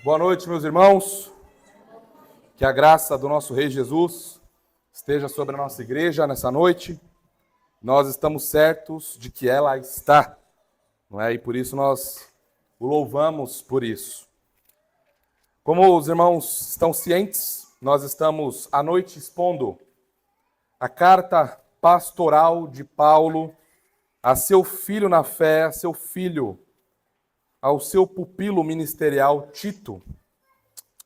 Boa noite, meus irmãos. Que a graça do nosso Rei Jesus esteja sobre a nossa igreja nessa noite. Nós estamos certos de que ela está, não é? E por isso nós o louvamos por isso. Como os irmãos estão cientes, nós estamos à noite expondo a carta pastoral de Paulo a seu filho na fé, a seu filho, ao seu pupilo ministerial Tito.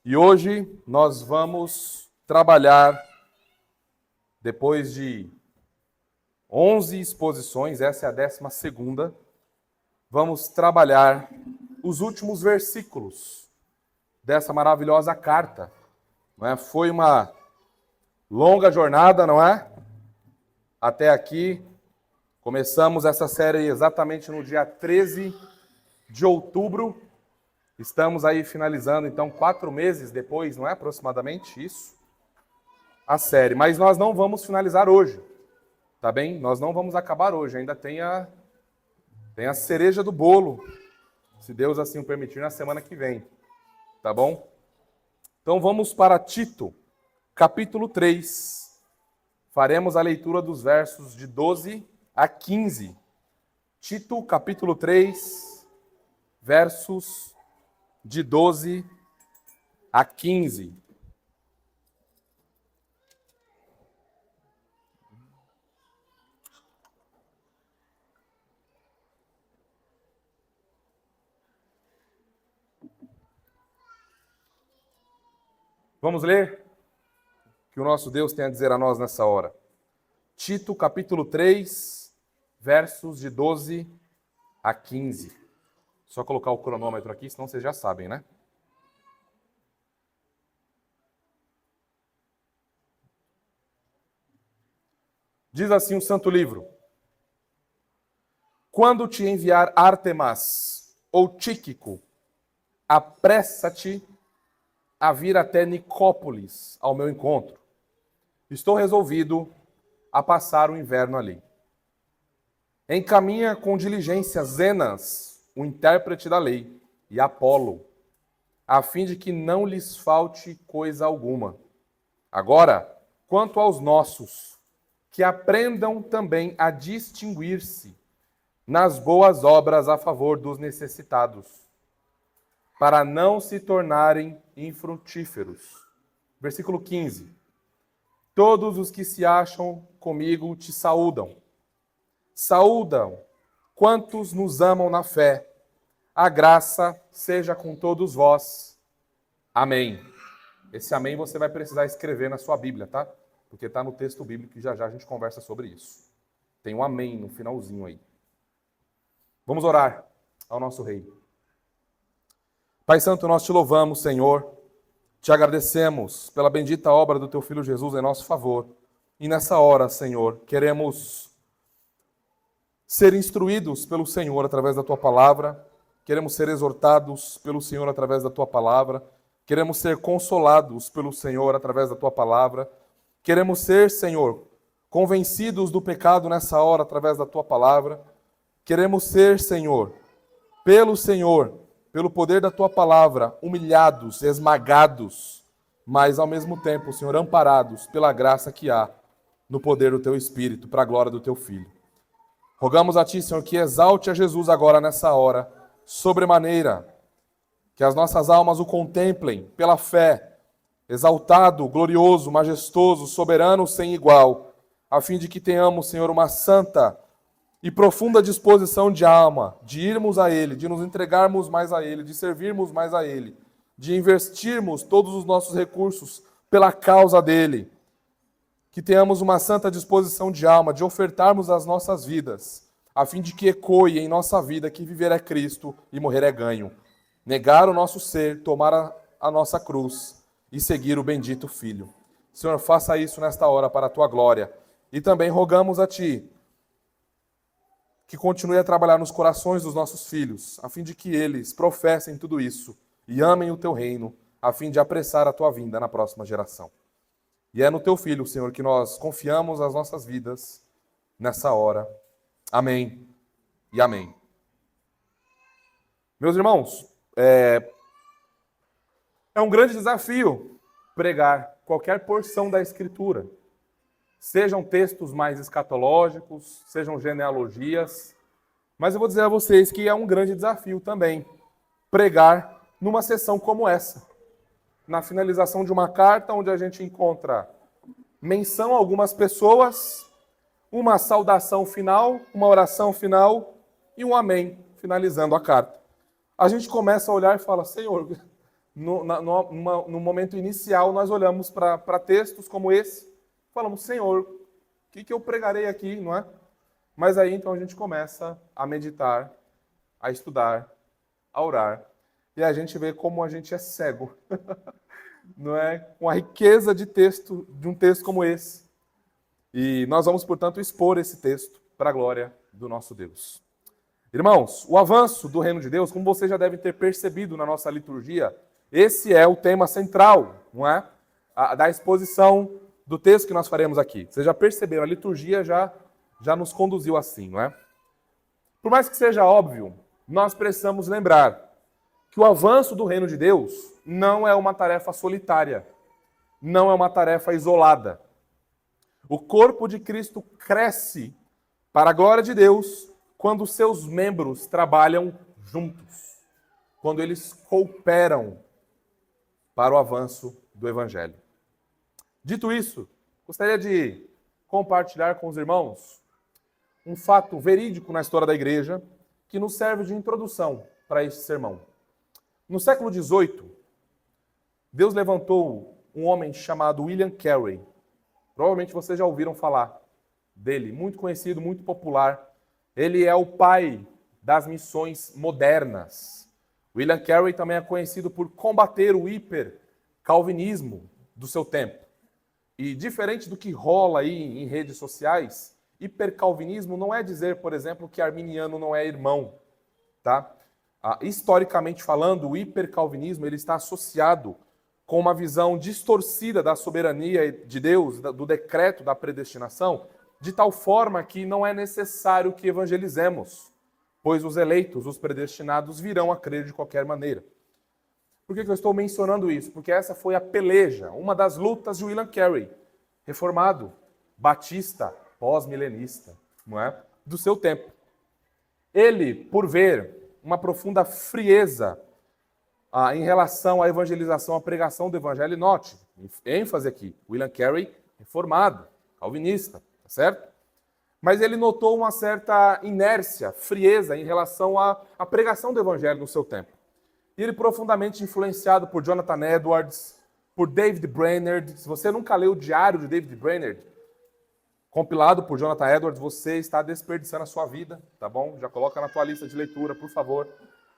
E hoje nós vamos trabalhar, depois de 11 exposições, essa é a 12ª, vamos trabalhar os últimos versículos dessa maravilhosa carta. Não é? Foi uma longa jornada, não é? Até aqui, começamos essa série exatamente no dia 13 de outubro. Estamos aí finalizando, então, 4 meses depois, não é? Aproximadamente isso, a série. Mas nós não vamos finalizar hoje, tá bem? Nós não vamos acabar hoje, ainda tem a cereja do bolo, se Deus assim o permitir, na semana que vem, tá bom? Então vamos para Tito, capítulo 3. Faremos a leitura dos versos de 12 a 15. Tito, capítulo 3, versos de 12 a 15. Vamos ler o que o nosso Deus tem a dizer a nós nessa hora. Tito, capítulo 3, versos de 12 a 15. Só colocar o cronômetro aqui, senão vocês já sabem, né? Diz assim o Santo Livro: quando te enviar Ártemas ou Tíquico, apressa-te a vir até Nicópolis ao meu encontro. Estou resolvido a passar o inverno ali. Encaminha com diligência Zenas, o intérprete da lei, e Apolo, a fim de que não lhes falte coisa alguma. Agora, quanto aos nossos, que aprendam também a distinguir-se nas boas obras a favor dos necessitados, para não se tornarem infrutíferos. Versículo 15. Todos os que se acham comigo te saúdam. Saúdam quantos nos amam na fé. A graça seja com todos vós. Amém. Esse amém você vai precisar escrever na sua Bíblia, tá? Porque está no texto bíblico e já já a gente conversa sobre isso. Tem um amém no finalzinho aí. Vamos orar ao nosso Rei. Pai Santo, nós te louvamos, Senhor, te agradecemos pela bendita obra do teu Filho Jesus em nosso favor. E nessa hora, Senhor, queremos ser instruídos pelo Senhor através da tua palavra, queremos ser exortados pelo Senhor através da tua palavra, queremos ser consolados pelo Senhor através da tua palavra, queremos ser, Senhor, convencidos do pecado nessa hora através da tua palavra, queremos ser, Senhor, pelo poder da tua palavra, humilhados, esmagados, mas ao mesmo tempo, Senhor, amparados pela graça que há no poder do teu Espírito, para a glória do teu Filho. Rogamos a ti, Senhor, que exalte a Jesus agora nessa hora, sobremaneira, que as nossas almas o contemplem pela fé, exaltado, glorioso, majestoso, soberano, sem igual, a fim de que tenhamos, Senhor, uma santa e profunda disposição de alma, de irmos a Ele, de nos entregarmos mais a Ele, de servirmos mais a Ele, de investirmos todos os nossos recursos pela causa dEle. Que tenhamos uma santa disposição de alma, de ofertarmos as nossas vidas, a fim de que ecoe em nossa vida que viver é Cristo e morrer é ganho. Negar o nosso ser, tomar a nossa cruz e seguir o bendito Filho. Senhor, faça isso nesta hora para a tua glória. E também rogamos a Ti que continue a trabalhar nos corações dos nossos filhos, a fim de que eles professem tudo isso e amem o teu reino, a fim de apressar a tua vinda na próxima geração. E é no teu Filho, Senhor, que nós confiamos as nossas vidas nessa hora. Amém e amém. Meus irmãos, É um grande desafio pregar qualquer porção da Escritura. Sejam textos mais escatológicos, sejam genealogias. Mas eu vou dizer a vocês que é um grande desafio também pregar numa sessão como essa. Na finalização de uma carta, onde a gente encontra menção a algumas pessoas, uma saudação final, uma oração final e um amém, finalizando a carta. A gente começa a olhar e fala, Senhor, no momento inicial nós olhamos para textos como esse, falamos, Senhor, o que eu pregarei aqui, não é? Mas aí então a gente começa a meditar, a estudar, a orar, e a gente vê como a gente é cego, não é? Com a riqueza de texto, de um texto como esse. E nós vamos, portanto, expor esse texto para a glória do nosso Deus. Irmãos, o avanço do reino de Deus, como vocês já devem ter percebido na nossa liturgia, esse é o tema central, não é? Da exposição do texto que nós faremos aqui. Vocês já perceberam, a liturgia já nos conduziu assim, não é? Por mais que seja óbvio, nós precisamos lembrar que o avanço do reino de Deus não é uma tarefa solitária, não é uma tarefa isolada. O corpo de Cristo cresce para a glória de Deus quando seus membros trabalham juntos, quando eles cooperam para o avanço do Evangelho. Dito isso, gostaria de compartilhar com os irmãos um fato verídico na história da igreja que nos serve de introdução para este sermão. No século XVIII, Deus levantou um homem chamado William Carey. Provavelmente vocês já ouviram falar dele, muito conhecido, muito popular. Ele é o pai das missões modernas. William Carey também é conhecido por combater o hiper-calvinismo do seu tempo. E diferente do que rola aí em redes sociais, hipercalvinismo não é dizer, por exemplo, que arminiano não é irmão, tá? Historicamente falando, o hipercalvinismo ele está associado com uma visão distorcida da soberania de Deus, do decreto da predestinação, de tal forma que não é necessário que evangelizemos, pois os eleitos, os predestinados, virão a crer de qualquer maneira. Por que eu estou mencionando isso? Porque essa foi a peleja, uma das lutas de William Carey, reformado, batista, pós-milenista, não é? Do seu tempo. Ele, por ver uma profunda frieza em relação à evangelização, à pregação do evangelho, note, ênfase aqui, William Carey, reformado, calvinista, tá certo? Mas ele notou uma certa inércia, frieza em relação à pregação do evangelho no seu tempo. E ele profundamente influenciado por Jonathan Edwards, por David Brainerd. Se você nunca leu o diário de David Brainerd, compilado por Jonathan Edwards, você está desperdiçando a sua vida, tá bom? Já coloca na tua lista de leitura, por favor,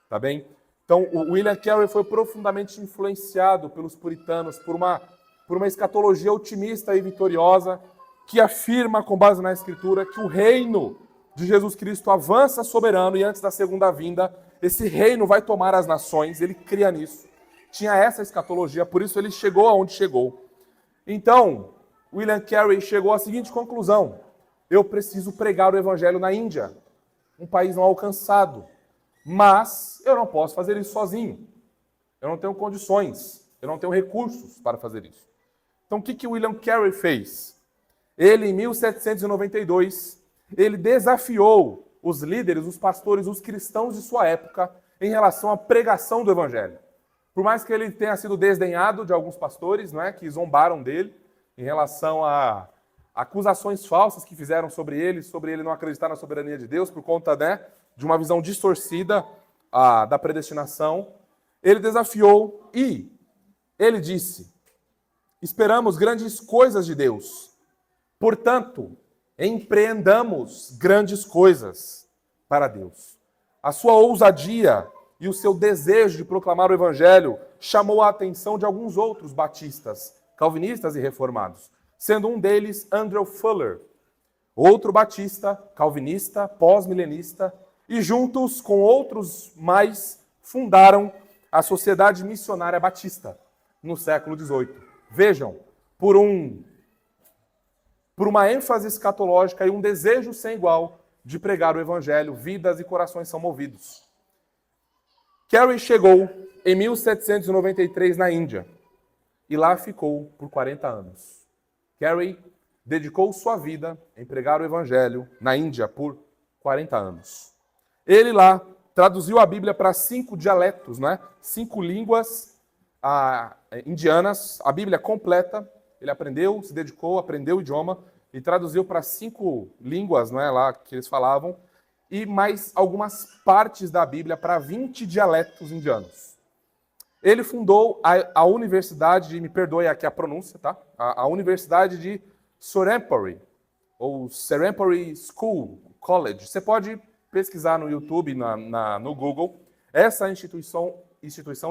tá bem? Então, o William Carey foi profundamente influenciado pelos puritanos, por uma escatologia otimista e vitoriosa, que afirma, com base na Escritura, que o reino de Jesus Cristo avança soberano e antes da segunda vinda, esse reino vai tomar as nações, ele cria nisso. Tinha essa escatologia, por isso ele chegou aonde chegou. Então, William Carey chegou à seguinte conclusão: eu preciso pregar o evangelho na Índia, um país não alcançado, mas eu não posso fazer isso sozinho. Eu não tenho condições, eu não tenho recursos para fazer isso. Então o que William Carey fez? Ele, em 1792, ele desafiou os líderes, os pastores, os cristãos de sua época em relação à pregação do evangelho. Por mais que ele tenha sido desdenhado de alguns pastores, não é, que zombaram dele, em relação a acusações falsas que fizeram sobre ele não acreditar na soberania de Deus, por conta, né, de uma visão distorcida da predestinação, ele desafiou e ele disse: esperamos grandes coisas de Deus, portanto, empreendamos grandes coisas para Deus. A sua ousadia e o seu desejo de proclamar o evangelho chamou a atenção de alguns outros batistas, calvinistas e reformados, sendo um deles Andrew Fuller, outro batista, calvinista, pós-milenista, e juntos com outros mais fundaram a Sociedade Missionária Batista no século XVIII. Vejam, por uma ênfase escatológica e um desejo sem igual de pregar o evangelho, vidas e corações são movidos. Carey chegou em 1793 na Índia e lá ficou por 40 anos. Carey dedicou sua vida em pregar o evangelho na Índia por 40 anos. Ele lá traduziu a Bíblia para 5 dialetos, né? 5 línguas indianas, a Bíblia completa. Ele aprendeu, se dedicou, aprendeu o idioma e traduziu para 5 línguas, não é, lá que eles falavam, e mais algumas partes da Bíblia para 20 dialetos indianos. Ele fundou a universidade, me perdoe aqui a pronúncia, tá? A Universidade de Serampore, ou Serampore School, College. Você pode pesquisar no YouTube, no Google. Essa instituição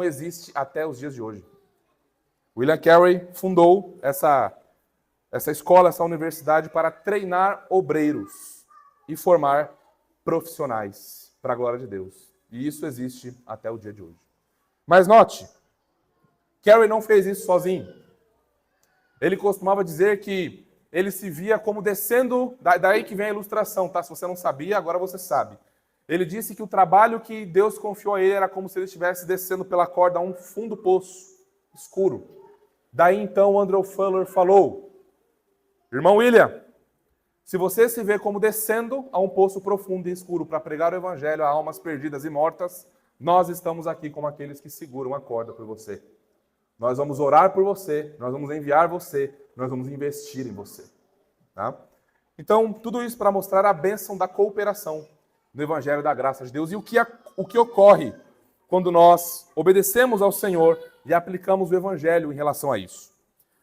existe até os dias de hoje. William Carey fundou essa escola, essa universidade para treinar obreiros e formar profissionais para a glória de Deus. E isso existe até o dia de hoje. Mas note, Carey não fez isso sozinho. Ele costumava dizer que ele se via como descendo, daí que vem a ilustração, tá? Se você não sabia, agora você sabe. Ele disse que o trabalho que Deus confiou a ele era como se ele estivesse descendo pela corda a um fundo poço escuro. Daí então Andrew Fuller falou: irmão William, se você se vê como descendo a um poço profundo e escuro para pregar o evangelho a almas perdidas e mortas, nós estamos aqui como aqueles que seguram a corda por você. Nós vamos orar por você, nós vamos enviar você, nós vamos investir em você. Tá? Então, tudo isso para mostrar a bênção da cooperação no Evangelho da graça de Deus e o que ocorre quando nós obedecemos ao Senhor e aplicamos o Evangelho em relação a isso.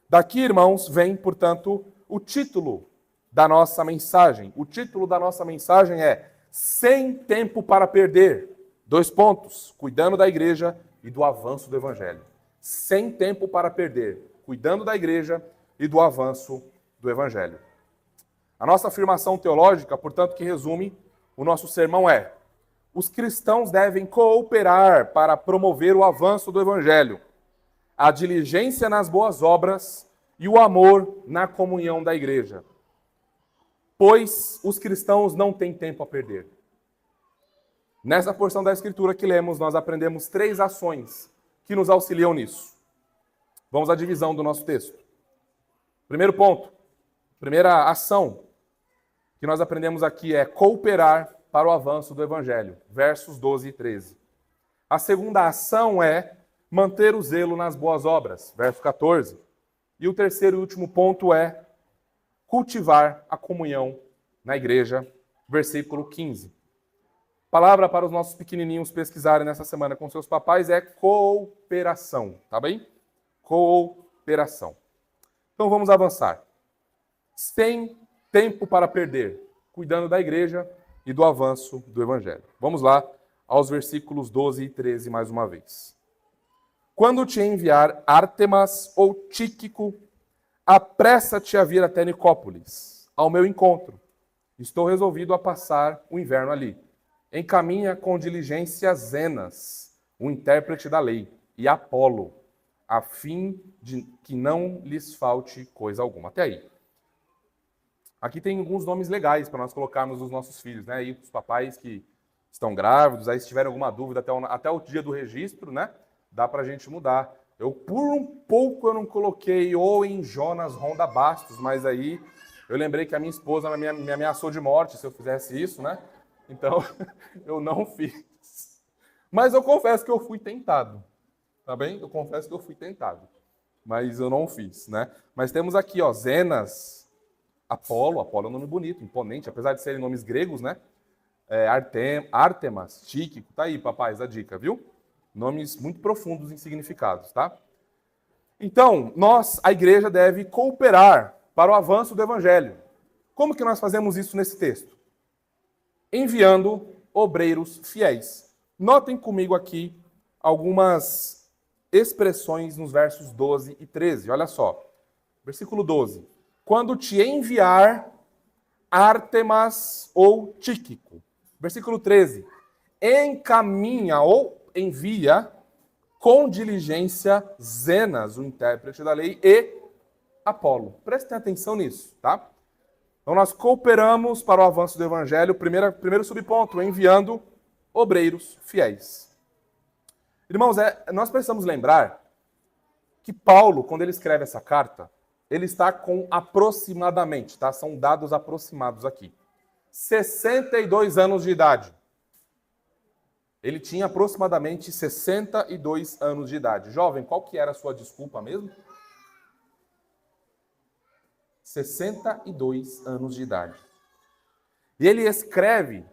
Daqui, irmãos, vem, portanto, o título da nossa mensagem. O título da nossa mensagem é Sem Tempo para Perder. 2 pontos, cuidando da igreja e do avanço do Evangelho. Sem tempo para perder, cuidando da igreja e do avanço do Evangelho. A nossa afirmação teológica, portanto, que resume o nosso sermão é: os cristãos devem cooperar para promover o avanço do Evangelho, a diligência nas boas obras e o amor na comunhão da igreja. Pois os cristãos não têm tempo a perder. Nessa porção da Escritura que lemos, nós aprendemos 3 ações que nos auxiliam nisso. Vamos à divisão do nosso texto. Primeiro ponto, primeira ação que nós aprendemos aqui é cooperar para o avanço do Evangelho, versos 12 e 13. A segunda ação é manter o zelo nas boas obras, verso 14. E o terceiro e último ponto é cultivar a comunhão na igreja, versículo 15. Palavra para os nossos pequenininhos pesquisarem nessa semana com seus papais é cooperação, tá bem? Cooperação. Então vamos avançar. Sem tempo para perder, cuidando da igreja e do avanço do Evangelho. Vamos lá aos versículos 12 e 13 mais uma vez. Quando te enviar Ártemas ou Tíquico, apressa-te a vir até Nicópolis, ao meu encontro. Estou resolvido a passar o inverno ali. Encaminha com diligência Zenas, o intérprete da lei, e Apolo, a fim de que não lhes falte coisa alguma. Até aí. Aqui tem alguns nomes legais para nós colocarmos os nossos filhos, né? E os papais que estão grávidos, aí se tiverem alguma dúvida até o dia do registro, né? Dá para a gente mudar. Por um pouco eu não coloquei em Jonas Ronda Bastos, mas aí eu lembrei que a minha esposa me ameaçou de morte se eu fizesse isso, né? Então, eu não fiz. Mas eu confesso que eu fui tentado. Tá bem? Eu confesso que eu fui tentado. Mas eu não fiz, né? Mas temos aqui, Zenas, Apolo é um nome bonito, imponente, apesar de serem nomes gregos, né? Ártemas, Tíquico, tá aí, papais, a dica, viu? Nomes muito profundos em significados, tá? Então, a igreja, deve cooperar para o avanço do Evangelho. Como que nós fazemos isso nesse texto? Enviando obreiros fiéis. Notem comigo aqui algumas expressões nos versos 12 e 13. Olha só. Versículo 12. Quando te enviar Ártemas ou Tíquico. Versículo 13. Encaminha ou envia com diligência Zenas, o intérprete da lei, e Apolo. Prestem atenção nisso, tá? Então nós cooperamos para o avanço do Evangelho. Primeiro subponto, enviando obreiros fiéis. Irmãos, nós precisamos lembrar que Paulo, quando ele escreve essa carta, ele está com aproximadamente, tá? São dados aproximados aqui. 62 anos de idade. Ele tinha aproximadamente 62 anos de idade. Jovem, qual que era a sua desculpa mesmo? 62 anos de idade. E ele escreve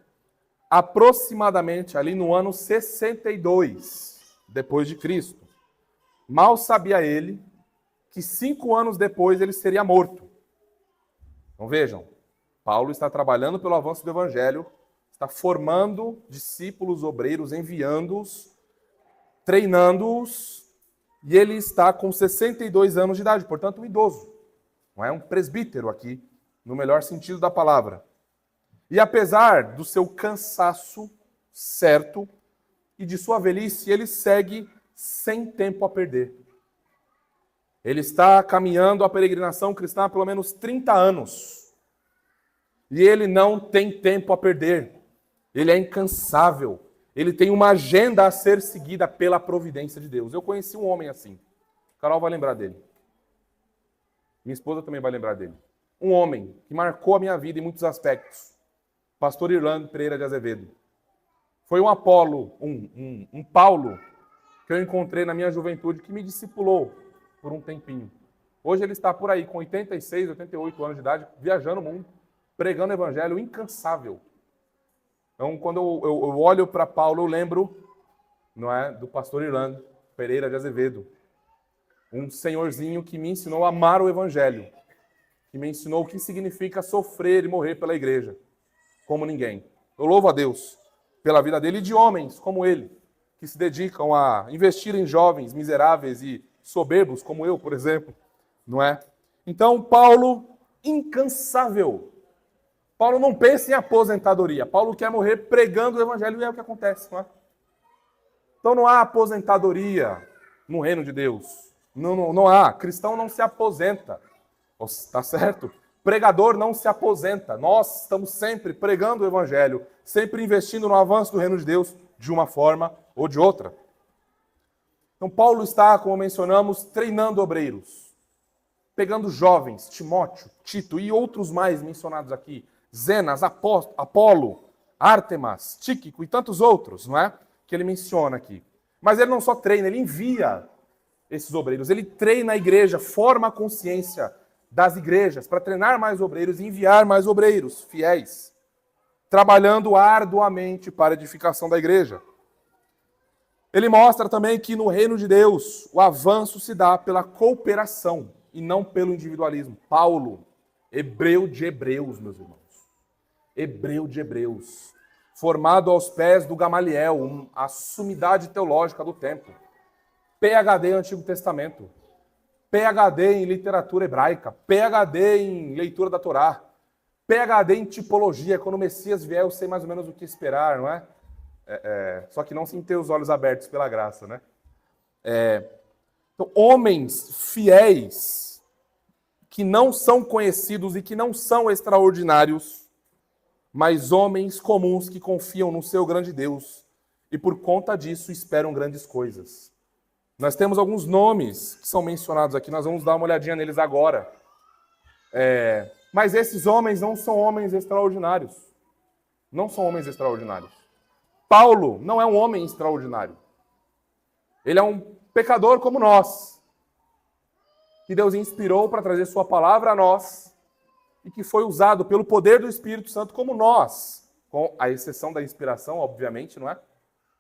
aproximadamente ali no ano 62 depois de Cristo. Mal sabia ele que 5 anos depois ele seria morto. Então vejam, Paulo está trabalhando pelo avanço do evangelho, está formando discípulos obreiros, enviando-os, treinando-os, e ele está com 62 anos de idade, portanto um idoso. Não é um presbítero aqui, no melhor sentido da palavra. E apesar do seu cansaço certo e de sua velhice, ele segue sem tempo a perder. Ele está caminhando a peregrinação cristã há pelo menos 30 anos. E ele não tem tempo a perder. Ele é incansável. Ele tem uma agenda a ser seguida pela providência de Deus. Eu conheci um homem assim. Carol vai lembrar dele. Minha esposa também vai lembrar dele. Um homem que marcou a minha vida em muitos aspectos. Pastor Irlando Pereira de Azevedo. Foi um Apolo, um Paulo, que eu encontrei na minha juventude, que me discipulou por um tempinho. Hoje ele está por aí, com 86, 88 anos de idade, viajando o mundo, pregando o evangelho incansável. Então, quando eu olho para Paulo, eu lembro, não é, do pastor Irlando Pereira de Azevedo. Um senhorzinho que me ensinou a amar o evangelho, que me ensinou o que significa sofrer e morrer pela igreja, como ninguém. Eu louvo a Deus pela vida dele e de homens como ele, que se dedicam a investir em jovens miseráveis e soberbos, como eu, por exemplo, não é? Então, Paulo, incansável. Paulo não pensa em aposentadoria. Paulo quer morrer pregando o evangelho e é o que acontece, não é? Então não há aposentadoria no reino de Deus. Não há. Cristão não se aposenta. Tá certo? Pregador não se aposenta. Nós estamos sempre pregando o evangelho, sempre investindo no avanço do reino de Deus de uma forma ou de outra. Então Paulo está, como mencionamos, treinando obreiros, pegando jovens, Timóteo, Tito e outros mais mencionados aqui, Zenas, Apolo, Ártemas, Tíquico e tantos outros, não é? Que ele menciona aqui. Mas ele não só treina, ele envia esses obreiros. Ele treina a igreja, forma a consciência das igrejas para treinar mais obreiros e enviar mais obreiros fiéis, trabalhando arduamente para a edificação da igreja. Ele mostra também que no reino de Deus o avanço se dá pela cooperação e não pelo individualismo. Paulo, hebreu de hebreus, meus irmãos. Hebreu de hebreus. Formado aos pés do Gamaliel, a sumidade teológica do tempo. PhD em Antigo Testamento. PhD em literatura hebraica. PhD em leitura da Torá. PhD em tipologia. Quando o Messias vier, eu sei mais ou menos o que esperar, não é? Só que não sem ter os olhos abertos pela graça, né? Então, homens fiéis que não são conhecidos e que não são extraordinários, mas homens comuns que confiam no seu grande Deus e por conta disso esperam grandes coisas. Nós temos alguns nomes que são mencionados aqui, nós vamos dar uma olhadinha neles agora. Mas esses homens não são homens extraordinários. Não são homens extraordinários. Paulo não é um homem extraordinário. Ele é um pecador como nós, que Deus inspirou para trazer sua palavra a nós e que foi usado pelo poder do Espírito Santo como nós, com a exceção da inspiração, obviamente, não é?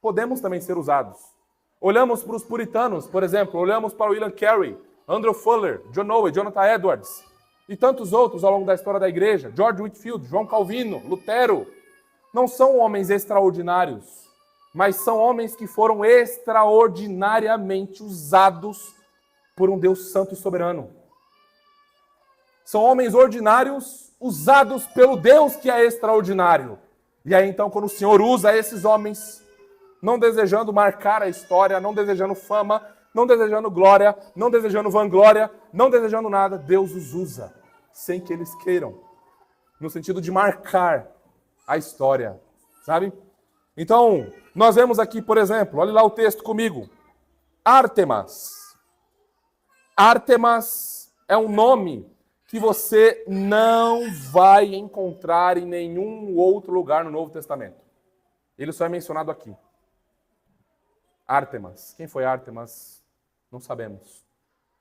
Podemos também ser usados. Olhamos para os puritanos, por exemplo, olhamos para William Carey, Andrew Fuller, John Owen, Jonathan Edwards e tantos outros ao longo da história da igreja, George Whitefield, João Calvino, Lutero. Não são homens extraordinários, mas são homens que foram extraordinariamente usados por um Deus santo e soberano. São homens ordinários usados pelo Deus que é extraordinário. E aí então, quando o Senhor usa esses homens, não desejando marcar a história, não desejando fama, não desejando glória, não desejando vanglória, não desejando nada, Deus os usa, sem que eles queiram, no sentido de marcar a história, sabe? Então, Nós vemos aqui, por exemplo, olha lá o texto comigo. Ártemas. Ártemas é um nome que você não vai encontrar em nenhum outro lugar no Novo Testamento. Ele só é mencionado aqui. Ártemas. Quem foi Ártemas? Não sabemos.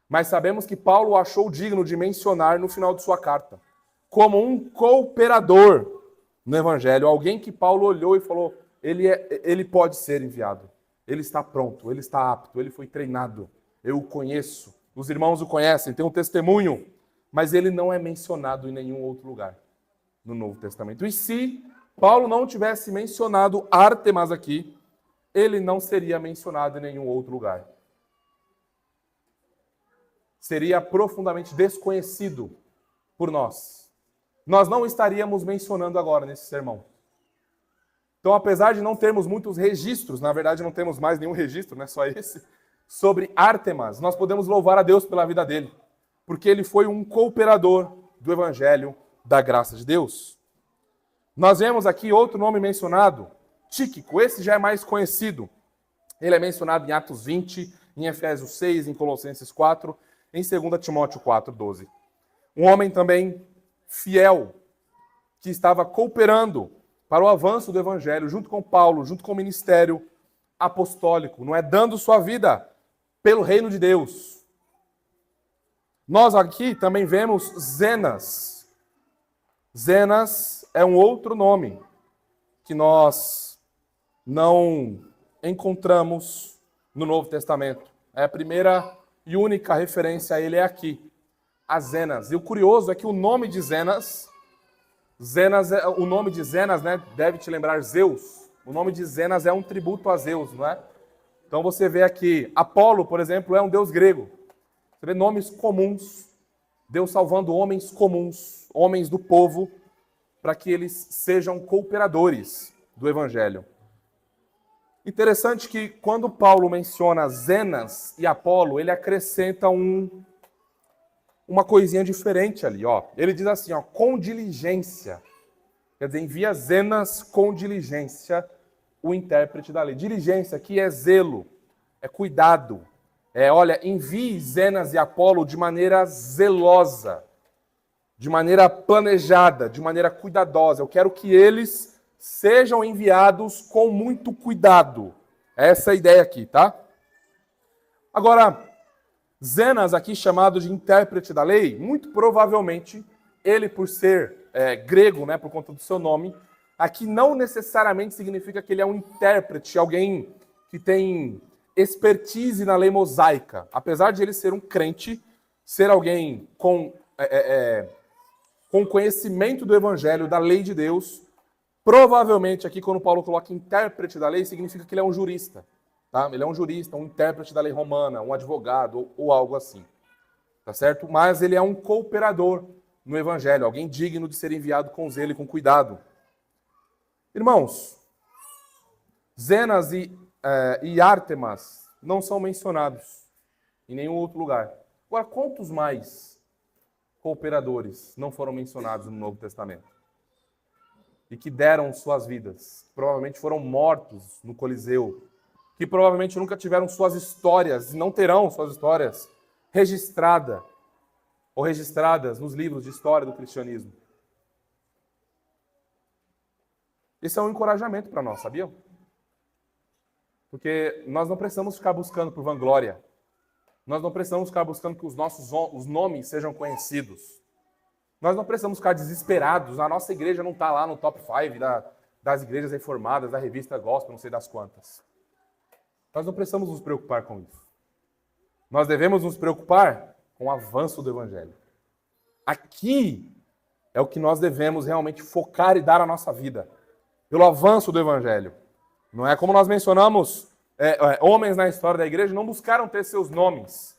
Mas sabemos que Paulo o achou digno de mencionar no final de sua carta, como um cooperador no Evangelho. Alguém que Paulo olhou e falou, ele pode ser enviado. Ele está pronto, ele está apto, ele foi treinado. Eu o conheço. Os irmãos o conhecem, tem um testemunho. Mas ele não é mencionado em nenhum outro lugar no Novo Testamento. E se Paulo não tivesse mencionado Ártemas aqui, ele não seria mencionado em nenhum outro lugar. Seria profundamente desconhecido por nós. Nós não estaríamos mencionando agora nesse sermão. Então, apesar de não termos muitos registros, na verdade não temos mais nenhum registro, né, só esse, sobre Ártemas, nós podemos louvar a Deus pela vida dele, porque ele foi um cooperador do Evangelho da graça de Deus. Nós vemos aqui outro nome mencionado, Tíquico, esse já é mais conhecido. Ele é mencionado em Atos 20, em Efésios 6, em Colossenses 4, em 2 Timóteo 4:12. Um homem também fiel, que estava cooperando para o avanço do Evangelho, junto com Paulo, junto com o ministério apostólico, não é? Dando sua vida pelo reino de Deus. Nós aqui também vemos Zenas. Zenas é um outro nome que nós não encontramos no Novo Testamento. É a primeira e única referência a ele é aqui, a Zenas. E o curioso é que o nome de Zenas, o nome de Zenas, né, deve te lembrar Zeus. O nome de Zenas é um tributo a Zeus, não é? Então você vê aqui, Apolo, por exemplo, é um deus grego. Você vê nomes comuns, Deus salvando homens comuns, homens do povo, para que eles sejam cooperadores do Evangelho. Interessante que quando Paulo menciona Zenas e Apolo, ele acrescenta uma coisinha diferente ali. Ó. Ele diz assim, ó, com diligência. Quer dizer, envia Zenas com diligência, o intérprete da lei. Diligência aqui é zelo, é cuidado. Olha, envie Zenas e Apolo de maneira zelosa, de maneira planejada, de maneira cuidadosa. Eu quero que eles sejam enviados com muito cuidado. Essa é a ideia aqui, tá? Agora, Zenas, aqui chamado de intérprete da lei, muito provavelmente, ele por ser grego, né, por conta do seu nome, aqui não necessariamente significa que ele é um intérprete, alguém que tem expertise na lei mosaica. Apesar de ele ser um crente, ser alguém com conhecimento do evangelho, da lei de Deus, provavelmente aqui quando Paulo coloca intérprete da lei, significa que ele é um jurista. Tá? Ele é um jurista, um intérprete da lei romana, um advogado ou algo assim. Tá certo? Mas ele é um cooperador no evangelho, alguém digno de ser enviado com zelo e com cuidado. Irmãos, Zenas e Ártemas não são mencionados em nenhum outro lugar. Agora, quantos mais cooperadores não foram mencionados no Novo Testamento? E que deram suas vidas, provavelmente foram mortos no Coliseu, que provavelmente nunca tiveram suas histórias, e não terão suas histórias registradas nos livros de história do cristianismo. Esse é um encorajamento para nós, sabiam? Porque nós não precisamos ficar buscando por vanglória. Nós não precisamos ficar buscando que os nomes sejam conhecidos. Nós não precisamos ficar desesperados. A nossa igreja não está lá no top 5 das igrejas reformadas, da revista Gospel, não sei das quantas. Nós não precisamos nos preocupar com isso. Nós devemos nos preocupar com o avanço do Evangelho. Aqui é o que nós devemos realmente focar e dar a nossa vida. Pelo avanço do Evangelho. Não é como nós mencionamos, homens na história da igreja não buscaram ter seus nomes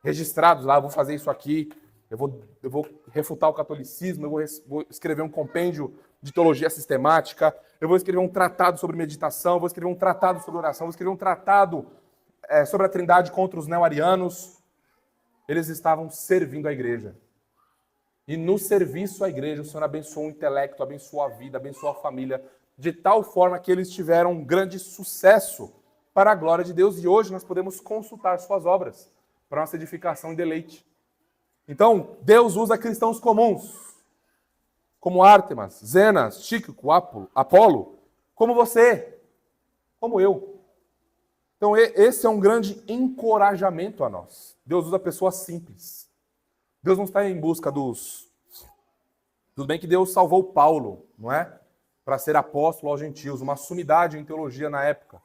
registrados lá, eu vou fazer isso aqui, eu vou refutar o catolicismo, eu vou escrever um compêndio de teologia sistemática, eu vou escrever um tratado sobre meditação, eu vou escrever um tratado sobre oração, eu vou escrever um tratado sobre a Trindade contra os neo-arianos. Eles estavam servindo a igreja. E no serviço à igreja, o Senhor abençoou o intelecto, abençoou a vida, abençoou a família de tal forma que eles tiveram um grande sucesso para a glória de Deus, e hoje nós podemos consultar suas obras para nossa edificação e deleite. Então, Deus usa cristãos comuns, como Ártemas, Zenas, Tíquico, Apolo, como você, como eu. Então, esse é um grande encorajamento a nós. Deus usa pessoas simples. Deus não está em busca dos... Tudo bem que Deus salvou Paulo, não é? Para ser apóstolo aos gentios, uma sumidade em teologia na época.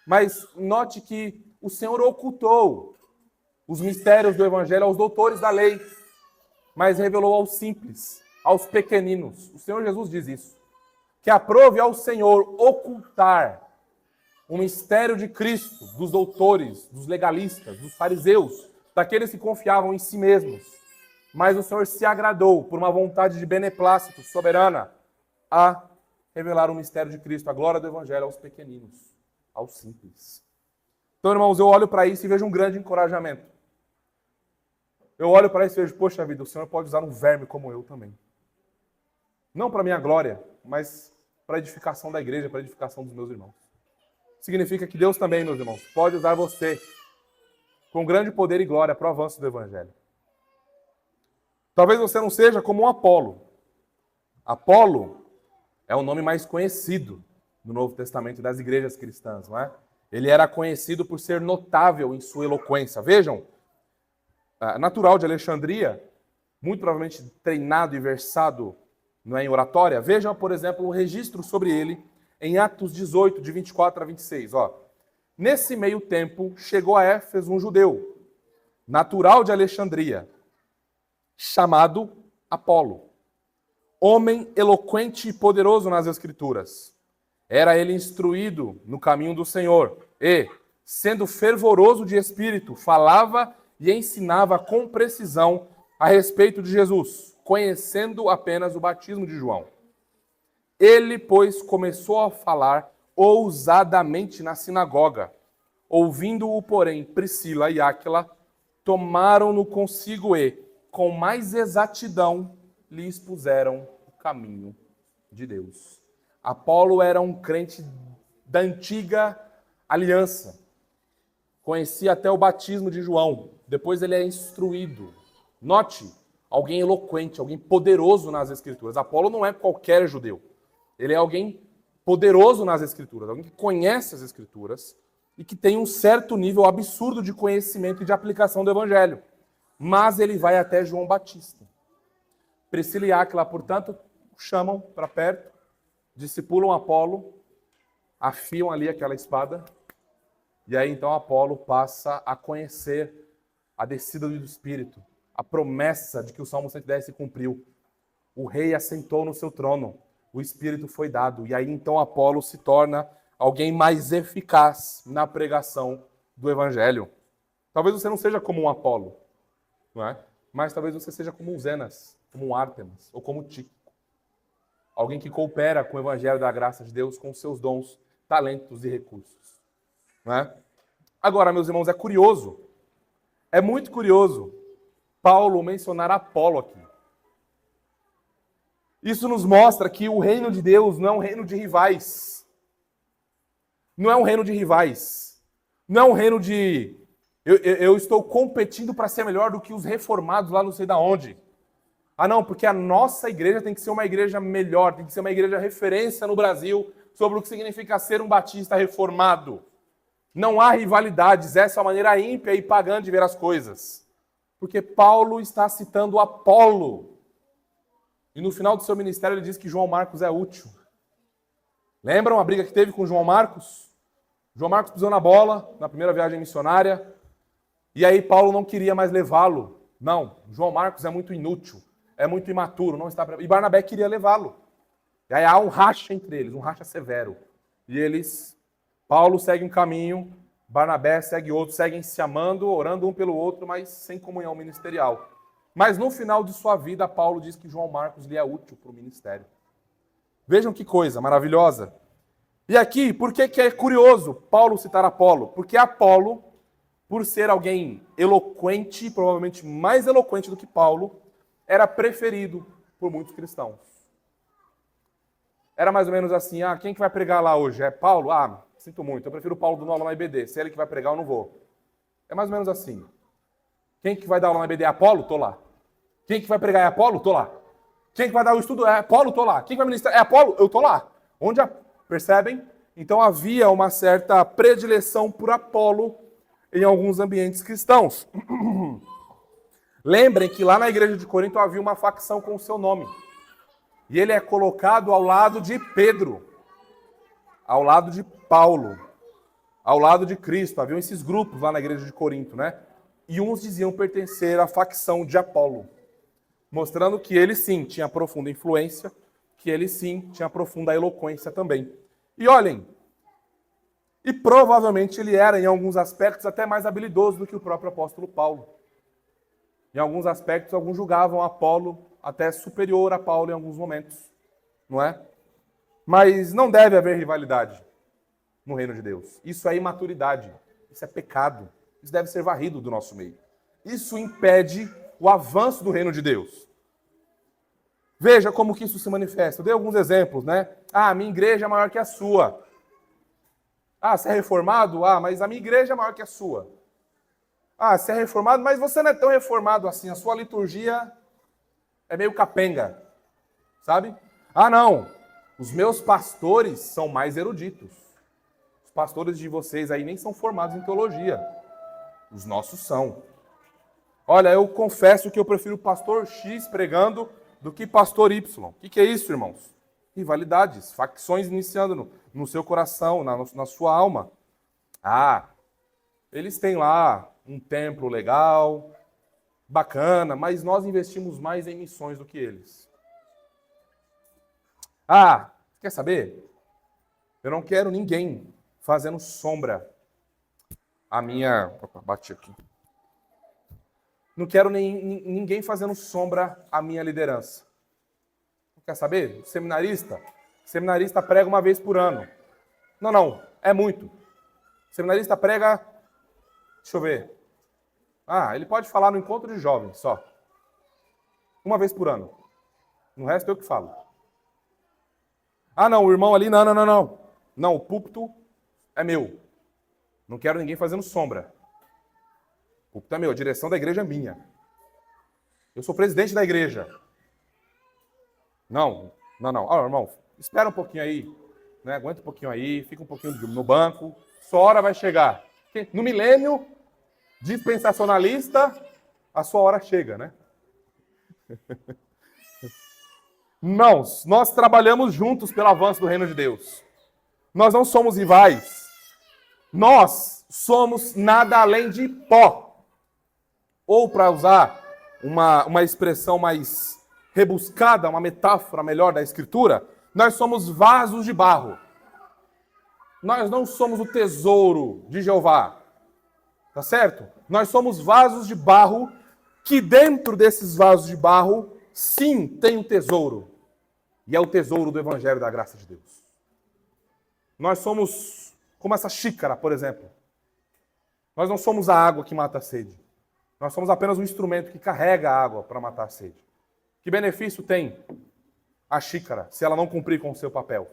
Mas note que o Senhor ocultou os mistérios do evangelho aos doutores da lei, mas revelou aos simples, aos pequeninos. O Senhor Jesus diz isso. Que aprove ao Senhor ocultar o mistério de Cristo dos doutores, dos legalistas, dos fariseus, daqueles que confiavam em si mesmos. Mas o Senhor se agradou, por uma vontade de beneplácito soberana, a revelar o mistério de Cristo, a glória do evangelho aos pequeninos, aos simples. Então, irmãos, eu olho para isso e vejo um grande encorajamento. Eu olho para isso e vejo, poxa vida, o Senhor pode usar um verme como eu também. Não para minha glória, mas para a edificação da igreja, para a edificação dos meus irmãos. Significa que Deus também, meus irmãos, pode usar você com grande poder e glória para o avanço do evangelho. Talvez você não seja como um Apolo. Apolo é o nome mais conhecido no Novo Testamento das igrejas cristãs, não é? Ele era conhecido por ser notável em sua eloquência. Vejam, natural de Alexandria, muito provavelmente treinado e versado, não é, em oratória. Vejam, por exemplo, o registro sobre ele em Atos 18, de 24 a 26. Ó. Nesse meio tempo, chegou a Éfeso um judeu, natural de Alexandria, chamado Apolo, homem eloquente e poderoso nas Escrituras. Era ele instruído no caminho do Senhor e, sendo fervoroso de espírito, falava e ensinava com precisão a respeito de Jesus, conhecendo apenas o batismo de João. Ele, pois, começou a falar ousadamente na sinagoga. Ouvindo-o, porém, Priscila e Áquila tomaram-no consigo e, com mais exatidão, lhe expuseram o caminho de Deus. Apolo era um crente da antiga aliança. Conhecia até o batismo de João. Depois ele é instruído. Note, alguém eloquente, alguém poderoso nas Escrituras. Apolo não é qualquer judeu. Ele é alguém poderoso nas Escrituras, alguém que conhece as Escrituras e que tem um certo nível absurdo de conhecimento e de aplicação do Evangelho. Mas ele vai até João Batista. Priscila e Áquila, portanto, chamam para perto, discipulam Apolo, afiam ali aquela espada, e aí então Apolo passa a conhecer a descida do Espírito, a promessa de que o Salmo 110 se cumpriu. O rei assentou no seu trono, o Espírito foi dado, e aí então Apolo se torna alguém mais eficaz na pregação do Evangelho. Talvez você não seja como um Apolo, não é? Mas talvez você seja como um Zenas, como um Ártemas, ou como um Tíquico. Alguém que coopera com o Evangelho da graça de Deus, com seus dons, talentos e recursos. Não é? Agora, meus irmãos, é curioso, é muito curioso Paulo mencionar Apolo aqui. Isso nos mostra que o reino de Deus não é um reino de rivais. Não é um reino de rivais. Não é um reino de... Eu estou competindo para ser melhor do que os reformados lá não sei da onde. Ah, não, porque a nossa igreja tem que ser uma igreja melhor, tem que ser uma igreja referência no Brasil sobre o que significa ser um batista reformado. Não há rivalidades, essa é a maneira ímpia e pagã de ver as coisas. Porque Paulo está citando Apolo. E no final do seu ministério ele diz que João Marcos é útil. Lembram a briga que teve com João Marcos? João Marcos pisou na bola na primeira viagem missionária. E aí Paulo não queria mais levá-lo. Não, João Marcos é muito inútil, é muito imaturo, não está preparado. E Barnabé queria levá-lo. E aí há um racha entre eles, um racha severo. E Paulo segue um caminho, Barnabé segue outro, seguem se amando, orando um pelo outro, mas sem comunhão ministerial. Mas no final de sua vida, Paulo diz que João Marcos lhe é útil para o ministério. Vejam que coisa maravilhosa. E aqui, por que é curioso Paulo citar Apolo? Porque Apolo, por ser alguém eloquente, provavelmente mais eloquente do que Paulo, era preferido por muitos cristãos. Era mais ou menos assim, quem que vai pregar lá hoje? É Paulo? Sinto muito, eu prefiro o Paulo do Nola na IBD. Se é ele que vai pregar, eu não vou. É mais ou menos assim. Quem que vai dar aula na IBD? É Apolo? Tô lá. Quem que vai pregar é Apolo? Tô lá. Quem que vai dar o estudo é Apolo? Tô lá. Quem que vai ministrar é Apolo? Eu tô lá. Percebem? Então havia uma certa predileção por Apolo em alguns ambientes cristãos. Lembrem que lá na igreja de Corinto havia uma facção com o seu nome. E ele é colocado ao lado de Pedro, ao lado de Paulo, ao lado de Cristo. Haviam esses grupos lá na igreja de Corinto, né? E uns diziam pertencer à facção de Apolo, mostrando que ele sim tinha profunda influência, que ele sim tinha profunda eloquência também. E olhem, e provavelmente ele era, em alguns aspectos, até mais habilidoso do que o próprio apóstolo Paulo. Em alguns aspectos, alguns julgavam Apolo até superior a Paulo em alguns momentos, não é? Mas não deve haver rivalidade no reino de Deus. Isso é imaturidade, isso é pecado, isso deve ser varrido do nosso meio. Isso impede o avanço do reino de Deus. Veja como que isso se manifesta. Eu dei alguns exemplos, né? A minha igreja é maior que a sua. Você é reformado? Mas a minha igreja é maior que a sua. Você é reformado, mas você não é tão reformado assim. A sua liturgia é meio capenga, sabe? Não. Os meus pastores são mais eruditos. Os pastores de vocês aí nem são formados em teologia. Os nossos são. Olha, eu confesso que eu prefiro pastor X pregando do que pastor Y. O que é isso, irmãos? Rivalidades, facções iniciando no seu coração, na sua alma. Eles têm lá um templo legal, bacana, mas nós investimos mais em missões do que eles. Quer saber? Eu não quero ninguém fazendo sombra à minha... Opa, bati aqui. Não quero ninguém fazendo sombra à minha liderança. Quer saber? Seminarista prega uma vez por ano. Não, é muito. Seminarista prega, deixa eu ver. Ele pode falar no encontro de jovens só. Uma vez por ano. No resto eu que falo. Não, o irmão ali, não. Não, o púlpito é meu. Não quero ninguém fazendo sombra. O púlpito é meu, a direção da igreja é minha. Eu sou presidente da igreja. Não. Irmão, espera um pouquinho aí, né? Aguenta um pouquinho aí, fica um pouquinho no banco. Sua hora vai chegar. No milênio dispensacionalista, a sua hora chega, né? Irmãos, nós trabalhamos juntos pelo avanço do reino de Deus. Nós não somos rivais. Nós somos nada além de pó. Ou, para usar uma expressão mais rebuscada, uma metáfora melhor da Escritura, nós somos vasos de barro. Nós não somos o tesouro de Jeová. Tá certo? Nós somos vasos de barro que dentro desses vasos de barro, sim, tem um tesouro. E é o tesouro do Evangelho da graça de Deus. Nós somos como essa xícara, por exemplo. Nós não somos a água que mata a sede. Nós somos apenas um instrumento que carrega a água para matar a sede. Que benefício tem a xícara se ela não cumprir com o seu papel?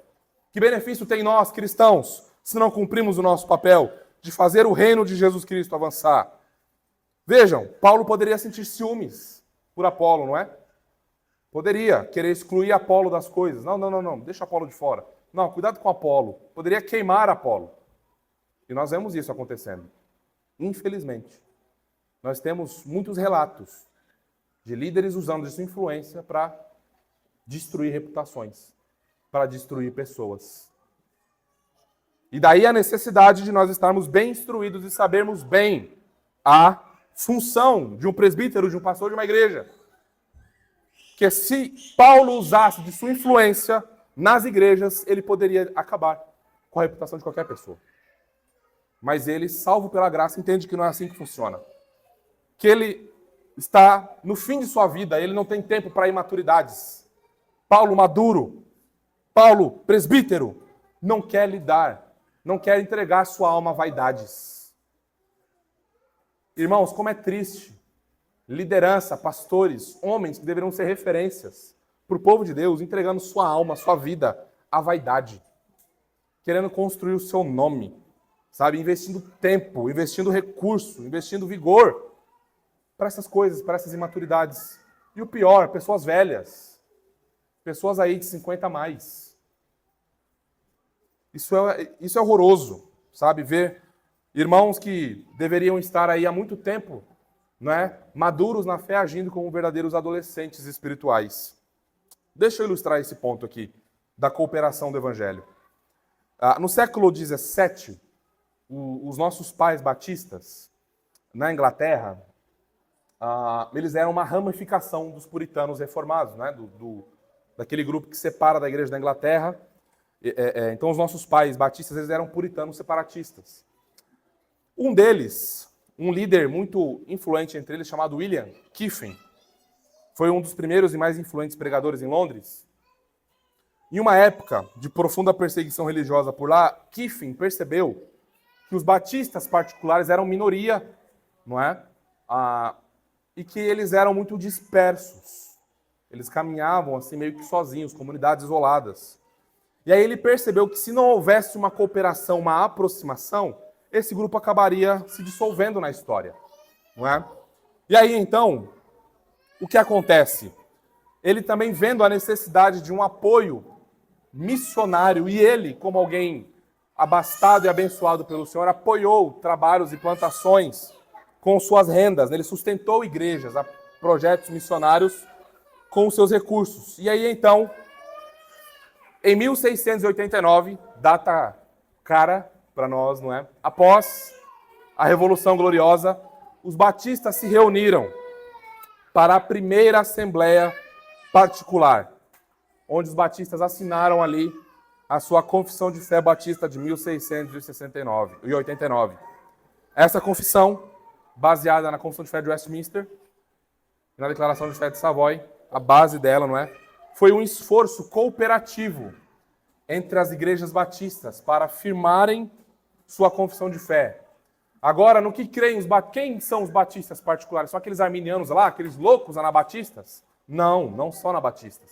Que benefício tem nós, cristãos, se não cumprimos o nosso papel de fazer o reino de Jesus Cristo avançar? Vejam, Paulo poderia sentir ciúmes por Apolo, não é? Poderia querer excluir Apolo das coisas. Não, deixa Apolo de fora. Não, cuidado com Apolo. Poderia queimar Apolo. E nós vemos isso acontecendo. Infelizmente. Nós temos muitos relatos de líderes usando de sua influência para destruir reputações, para destruir pessoas. E daí a necessidade de nós estarmos bem instruídos e sabermos bem a função de um presbítero, de um pastor de uma igreja. Que se Paulo usasse de sua influência nas igrejas, ele poderia acabar com a reputação de qualquer pessoa. Mas ele, salvo pela graça, entende que não é assim que funciona. Que ele está no fim de sua vida, ele não tem tempo para imaturidades. Paulo maduro, Paulo presbítero, não quer lidar, não quer entregar sua alma a vaidades. Irmãos, como é triste. Liderança, pastores, homens que deveriam ser referências para o povo de Deus, entregando sua alma, sua vida a vaidade, querendo construir o seu nome, sabe? Investindo tempo, investindo recurso, investindo vigor para essas coisas, para essas imaturidades. E o pior, pessoas velhas, pessoas aí de 50 a mais. Isso é horroroso, sabe? Ver irmãos que deveriam estar aí há muito tempo, não é? Maduros na fé, agindo como verdadeiros adolescentes espirituais. Deixa eu ilustrar esse ponto aqui, da cooperação do Evangelho. No século XVII, os nossos pais batistas, na Inglaterra, eles eram uma ramificação dos puritanos reformados, né? Daquele grupo que separa da Igreja da Inglaterra. Então, os nossos pais batistas, eles eram puritanos separatistas. Um deles, um líder muito influente entre eles, chamado William Kiffin, foi um dos primeiros e mais influentes pregadores em Londres. Em uma época de profunda perseguição religiosa por lá, Kiffin percebeu que os batistas particulares eram minoria, não é? E que eles eram muito dispersos. Eles caminhavam assim meio que sozinhos, comunidades isoladas. E aí ele percebeu que se não houvesse uma cooperação, uma aproximação, esse grupo acabaria se dissolvendo na história, não é? E aí então, o que acontece? Ele também vendo a necessidade de um apoio missionário, e ele, como alguém abastado e abençoado pelo Senhor, apoiou trabalhos e plantações com suas rendas. Ele sustentou igrejas, projetos missionários com os seus recursos. E aí então, em 1689, data cara para nós, não é? Após a Revolução Gloriosa, os batistas se reuniram para a primeira assembleia particular, onde os batistas assinaram ali a sua Confissão de Fé Batista de 1689. Essa confissão, baseada na Confissão de Fé de Westminster e na Declaração de Fé de Savoy, a base dela, não é? Foi um esforço cooperativo entre as igrejas batistas para firmarem sua confissão de fé. Agora, no que creem quem são os batistas particulares? São aqueles arminianos lá, aqueles loucos anabatistas? Não, não são anabatistas.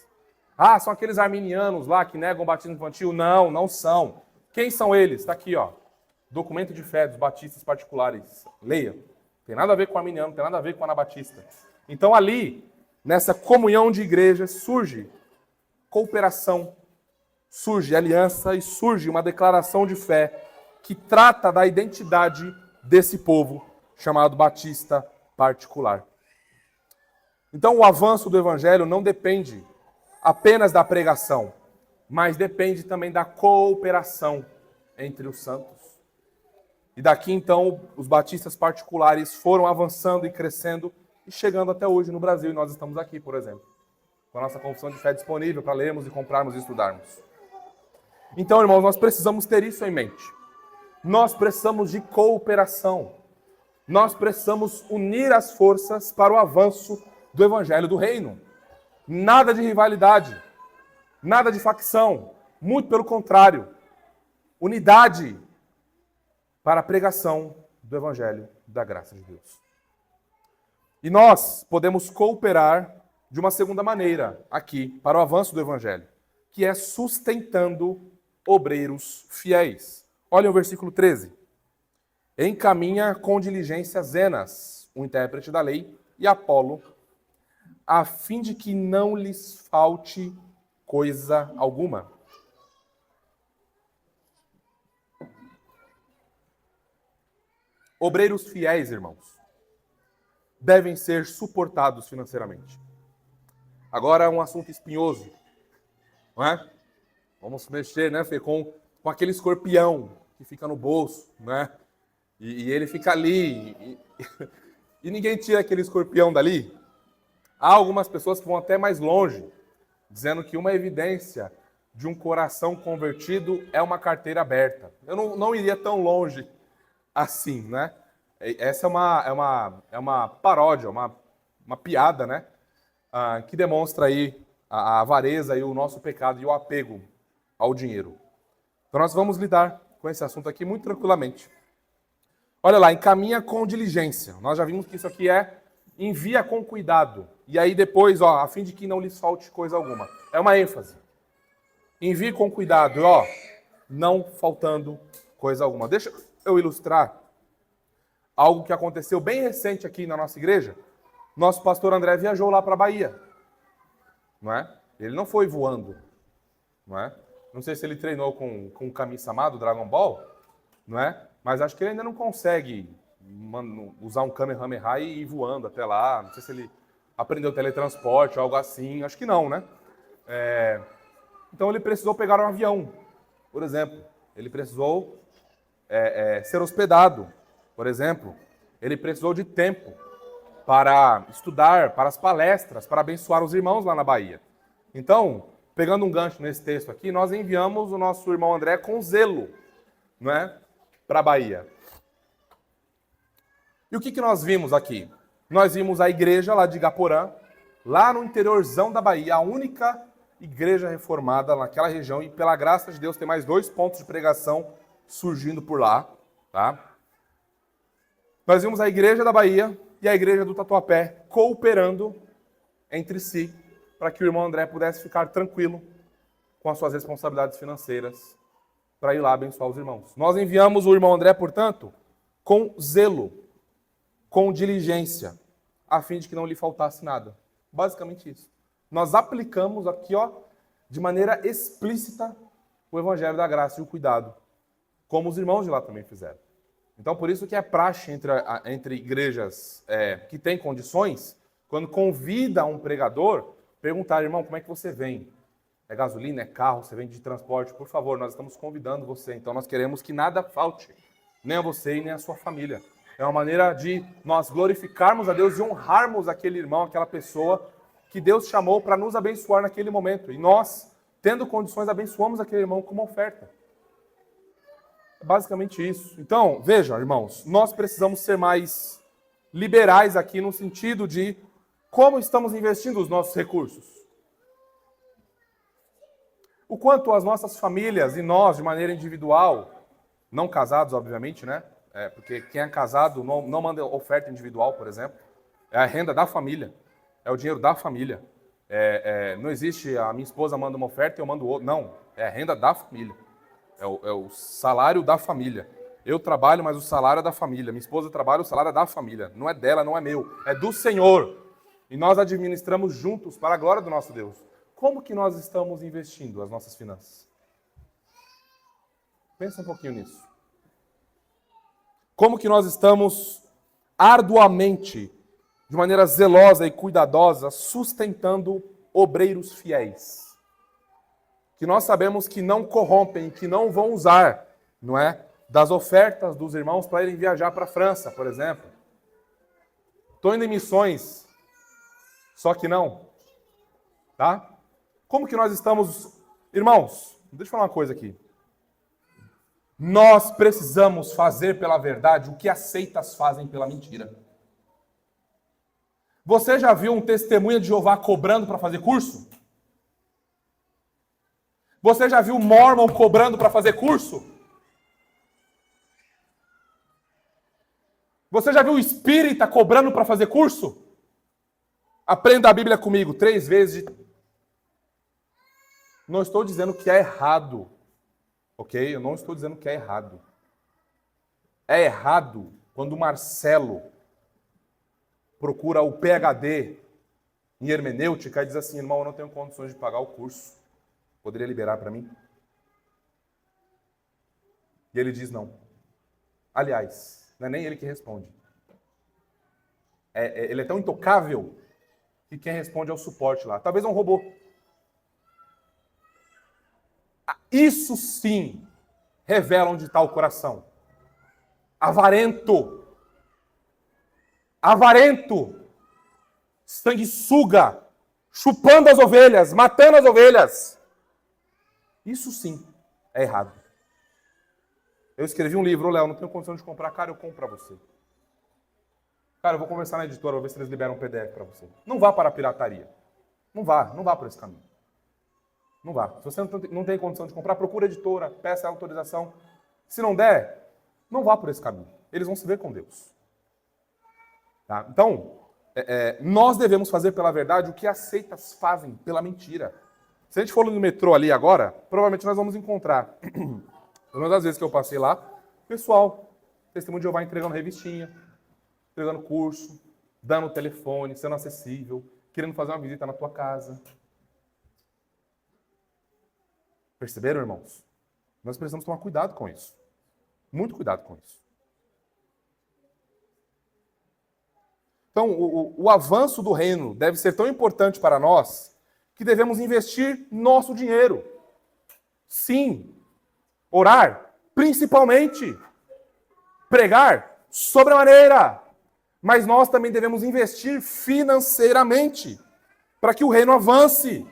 São aqueles arminianos lá que negam o batismo infantil? Não, não são. Quem são eles? Está aqui, ó. Documento de fé dos batistas particulares. Leia. Tem nada a ver com arminiano, não tem nada a ver com anabatista. Então ali, nessa comunhão de igrejas, surge cooperação, surge aliança e surge uma declaração de fé que trata da identidade desse povo chamado batista particular. Então o avanço do evangelho não depende apenas da pregação, mas depende também da cooperação entre os santos. E daqui então os batistas particulares foram avançando e crescendo e chegando até hoje no Brasil, e nós estamos aqui, por exemplo, com a nossa confissão de fé disponível para lermos e comprarmos e estudarmos. Então, irmãos, nós precisamos ter isso em mente. Nós precisamos de cooperação. Nós precisamos unir as forças para o avanço do evangelho do reino. Nada de rivalidade, nada de facção, muito pelo contrário. Unidade para a pregação do evangelho da graça de Deus. E nós podemos cooperar de uma segunda maneira aqui para o avanço do evangelho, que é sustentando obreiros fiéis. Olha o versículo 13. Encaminha com diligência Zenas, o intérprete da lei, e Apolo, a fim de que não lhes falte coisa alguma. Obreiros fiéis, irmãos, devem ser suportados financeiramente. Agora é um assunto espinhoso, não é? Vamos mexer, né, Fê, com aquele escorpião que fica no bolso, né? E ele fica ali, e ninguém tira aquele escorpião dali. Há algumas pessoas que vão até mais longe, dizendo que uma evidência de um coração convertido é uma carteira aberta. Eu não iria tão longe assim, né? Essa é uma paródia, uma piada, né? Que demonstra aí a avareza e o nosso pecado e o apego ao dinheiro. Então nós vamos lidar com esse assunto aqui muito tranquilamente. Olha lá, encaminha com diligência. Nós já vimos que isso aqui é envia com cuidado. E aí depois, a fim de que não lhes falte coisa alguma. É uma ênfase. Envie com cuidado, ó, não faltando coisa alguma. Deixa eu ilustrar algo que aconteceu bem recente aqui na nossa igreja. Nosso pastor André viajou lá para a Bahia, não é? Ele não foi voando, não é? Não sei se ele treinou com o Kami-sama do Dragon Ball, não é? Mas acho que ele ainda não consegue usar um Kamehameha e ir voando até lá. Não sei se ele aprendeu teletransporte ou algo assim. Acho que não, né? Então ele precisou pegar um avião, por exemplo. Ele precisou ser hospedado, por exemplo. Ele precisou de tempo para estudar, para as palestras, para abençoar os irmãos lá na Bahia. Então, pegando um gancho nesse texto aqui, nós enviamos o nosso irmão André com zelo, não é? Para a Bahia. E o que nós vimos aqui? Nós vimos a igreja lá de Igaporã, lá no interiorzão da Bahia, a única igreja reformada naquela região, e pela graça de Deus tem mais 2 pontos de pregação surgindo por lá, tá? Nós vimos a igreja da Bahia e a igreja do Tatuapé cooperando entre si para que o irmão André pudesse ficar tranquilo com as suas responsabilidades financeiras para ir lá abençoar os irmãos. Nós enviamos o irmão André, portanto, com zelo, com diligência, a fim de que não lhe faltasse nada. Basicamente isso. Nós aplicamos aqui, ó, de maneira explícita o evangelho da graça e o cuidado, como os irmãos de lá também fizeram. Então, por isso que é praxe entre igrejas que têm condições, quando convida um pregador, perguntar, irmão, como é que você vem? É gasolina, é carro, você vende de transporte? Por favor, nós estamos convidando você. Então, nós queremos que nada falte, nem a você e nem a sua família. É uma maneira de nós glorificarmos a Deus e honrarmos aquele irmão, aquela pessoa que Deus chamou para nos abençoar naquele momento. E nós, tendo condições, abençoamos aquele irmão com uma oferta. É basicamente isso. Então, vejam, irmãos, nós precisamos ser mais liberais aqui no sentido de como estamos investindo os nossos recursos. O quanto as nossas famílias e nós, de maneira individual, não casados, obviamente, né? Porque quem é casado não manda oferta individual, por exemplo. É a renda da família. É o dinheiro da família. Não existe a minha esposa manda uma oferta e eu mando outra. Não, é a renda da família. É o salário da família. Eu trabalho, mas o salário é da família. Minha esposa trabalha, o salário é da família. Não é dela, não é meu. É do Senhor. E nós administramos juntos para a glória do nosso Deus. Como que nós estamos investindo as nossas finanças? Pensa um pouquinho nisso. Como que nós estamos arduamente, de maneira zelosa e cuidadosa, sustentando obreiros fiéis? Que nós sabemos que não corrompem, que não vão usar, não é, das ofertas dos irmãos para irem viajar para a França, por exemplo. Estou indo em missões, só que não. Tá? Como que nós estamos... Irmãos, deixa eu falar uma coisa aqui. Nós precisamos fazer pela verdade o que as seitas fazem pela mentira. Você já viu um testemunha de Jeová cobrando para fazer curso? Você já viu Mormon cobrando para fazer curso? Você já viu espírita cobrando para fazer curso? Aprenda a Bíblia comigo 3 vezes. Não estou dizendo que é errado. Ok? Eu não estou dizendo que é errado. É errado quando o Marcelo procura o PhD em hermenêutica e diz assim, irmão, eu não tenho condições de pagar o curso. Poderia liberar para mim? E ele diz não. Aliás, não é nem ele que responde. Ele é tão intocável que quem responde é o suporte lá. Talvez é um robô. Isso sim revela onde está o coração. Avarento. Avarento. Sanguessuga. Chupando as ovelhas, matando as ovelhas. Isso sim é errado. Eu escrevi um livro, Léo, não tenho condição de comprar, cara, eu compro para você. Cara, eu vou conversar na editora, vou ver se eles liberam um PDF para você. Não vá para a pirataria. Não vá por esse caminho. Não vá. Se você não tem condição de comprar, procura a editora, peça a autorização. Se não der, não vá por esse caminho. Eles vão se ver com Deus. Tá? Então, nós devemos fazer pela verdade o que as seitas fazem pela mentira. Se a gente for no metrô ali agora, provavelmente nós vamos encontrar, pelo menos às vezes que eu passei lá, pessoal, testemunho de Jeová entregando revistinha, entregando curso, dando o telefone, sendo acessível, querendo fazer uma visita na tua casa. Perceberam, irmãos? Nós precisamos tomar cuidado com isso. Muito cuidado com isso. Então, o avanço do reino deve ser tão importante para nós que devemos investir nosso dinheiro. Sim. Orar, principalmente. Pregar, sobremaneira. Mas nós também devemos investir financeiramente para que o reino avance.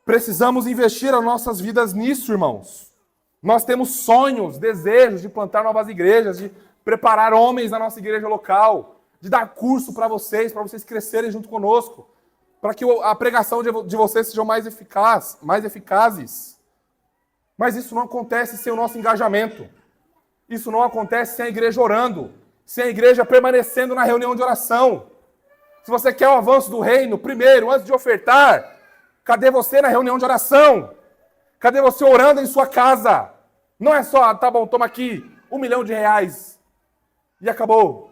Precisamos investir as nossas vidas nisso, irmãos. Nós temos sonhos, desejos de plantar novas igrejas, de preparar homens na nossa igreja local, de dar curso para vocês crescerem junto conosco, para que a pregação de vocês seja mais eficazes. Mas isso não acontece sem o nosso engajamento. Isso não acontece sem a igreja orando, sem a igreja permanecendo na reunião de oração. Se você quer o avanço do reino, primeiro, antes de ofertar, cadê você na reunião de oração? Cadê você orando em sua casa? Não é só, tá bom, toma aqui R$1 milhão e acabou.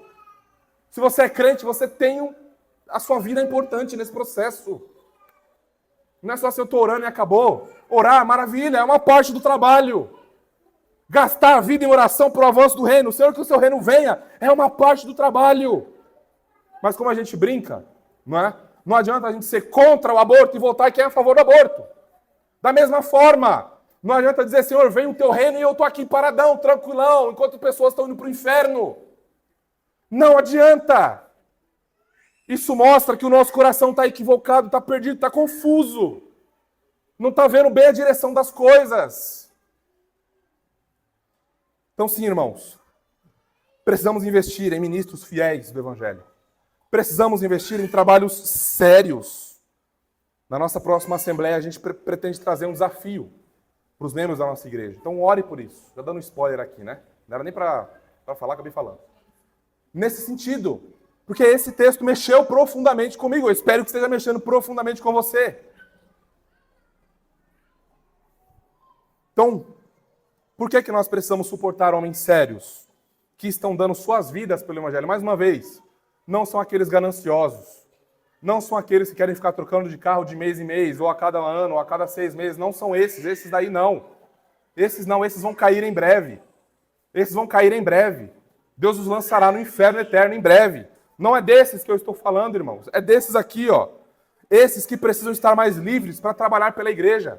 Se você é crente, você tem a sua vida importante nesse processo. Não é só se eu estou orando e acabou. Orar, maravilha, é uma parte do trabalho. Gastar a vida em oração para o avanço do reino, Senhor, que o seu reino venha, é uma parte do trabalho. Mas como a gente brinca, não é? Não adianta a gente ser contra o aborto e voltar quem é a favor do aborto. Da mesma forma, não adianta dizer, Senhor, vem o teu reino e eu estou aqui paradão, tranquilão, enquanto pessoas estão indo para o inferno. Não adianta. Isso mostra que o nosso coração está equivocado, está perdido, está confuso. Não está vendo bem a direção das coisas. Então sim, irmãos, precisamos investir em ministros fiéis do Evangelho. Precisamos investir em trabalhos sérios. Na nossa próxima Assembleia, a gente pretende trazer um desafio para os membros da nossa igreja. Então ore por isso. Já dando um spoiler aqui, né? Não era nem para falar, acabei falando. Nesse sentido, porque esse texto mexeu profundamente comigo. Eu espero que esteja mexendo profundamente com você. Então, por que nós precisamos suportar homens sérios que estão dando suas vidas pelo Evangelho? Mais uma vez, não são aqueles gananciosos. Não são aqueles que querem ficar trocando de carro de mês em mês, ou a cada ano, ou a cada 6 meses. Não são esses. Esses daí não. Esses vão cair em breve. Esses vão cair em breve. Deus os lançará no inferno eterno em breve. Não é desses que eu estou falando, irmãos. É desses aqui, ó. Esses que precisam estar mais livres para trabalhar pela igreja.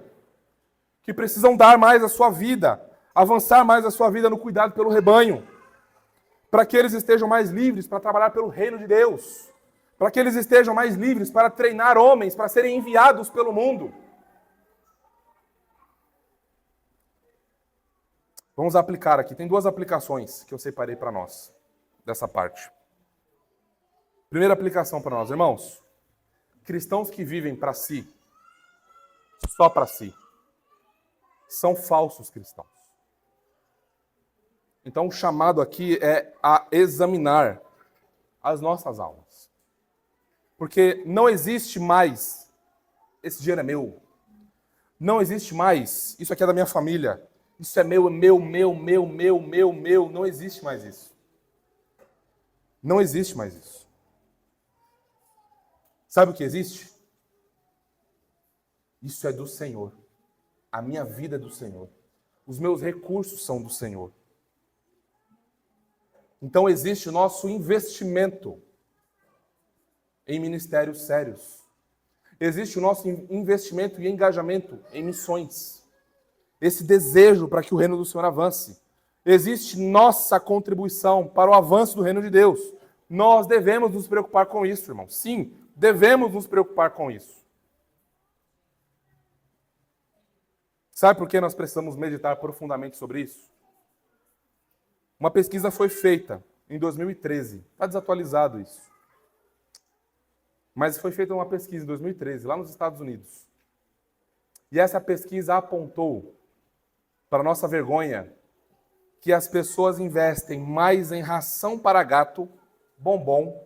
Que precisam dar mais a sua vida, avançar mais a sua vida no cuidado pelo rebanho. Para que eles estejam mais livres para trabalhar pelo reino de Deus. Para que eles estejam mais livres para treinar homens, para serem enviados pelo mundo. Vamos aplicar aqui. Tem 2 aplicações que eu separei para nós, dessa parte. Primeira aplicação para nós, irmãos. Cristãos que vivem para si, só para si, são falsos cristãos. Então o chamado aqui é a examinar as nossas almas. Porque não existe mais, esse dinheiro é meu. Não existe mais, isso aqui é da minha família. Isso é meu. Não existe mais isso. Não existe mais isso. Sabe o que existe? Isso é do Senhor. A minha vida é do Senhor. Os meus recursos são do Senhor. Então existe o nosso investimento em ministérios sérios. Existe o nosso investimento e engajamento em missões. Esse desejo para que o reino do Senhor avance. Existe nossa contribuição para o avanço do reino de Deus. Nós devemos nos preocupar com isso, irmão. Sim, devemos nos preocupar com isso. Sabe por que nós precisamos meditar profundamente sobre isso? Uma pesquisa foi feita em 2013. Está desatualizado isso. Mas foi feita uma pesquisa em 2013, lá nos Estados Unidos. E essa pesquisa apontou, para nossa vergonha, que as pessoas investem mais em ração para gato, bombom,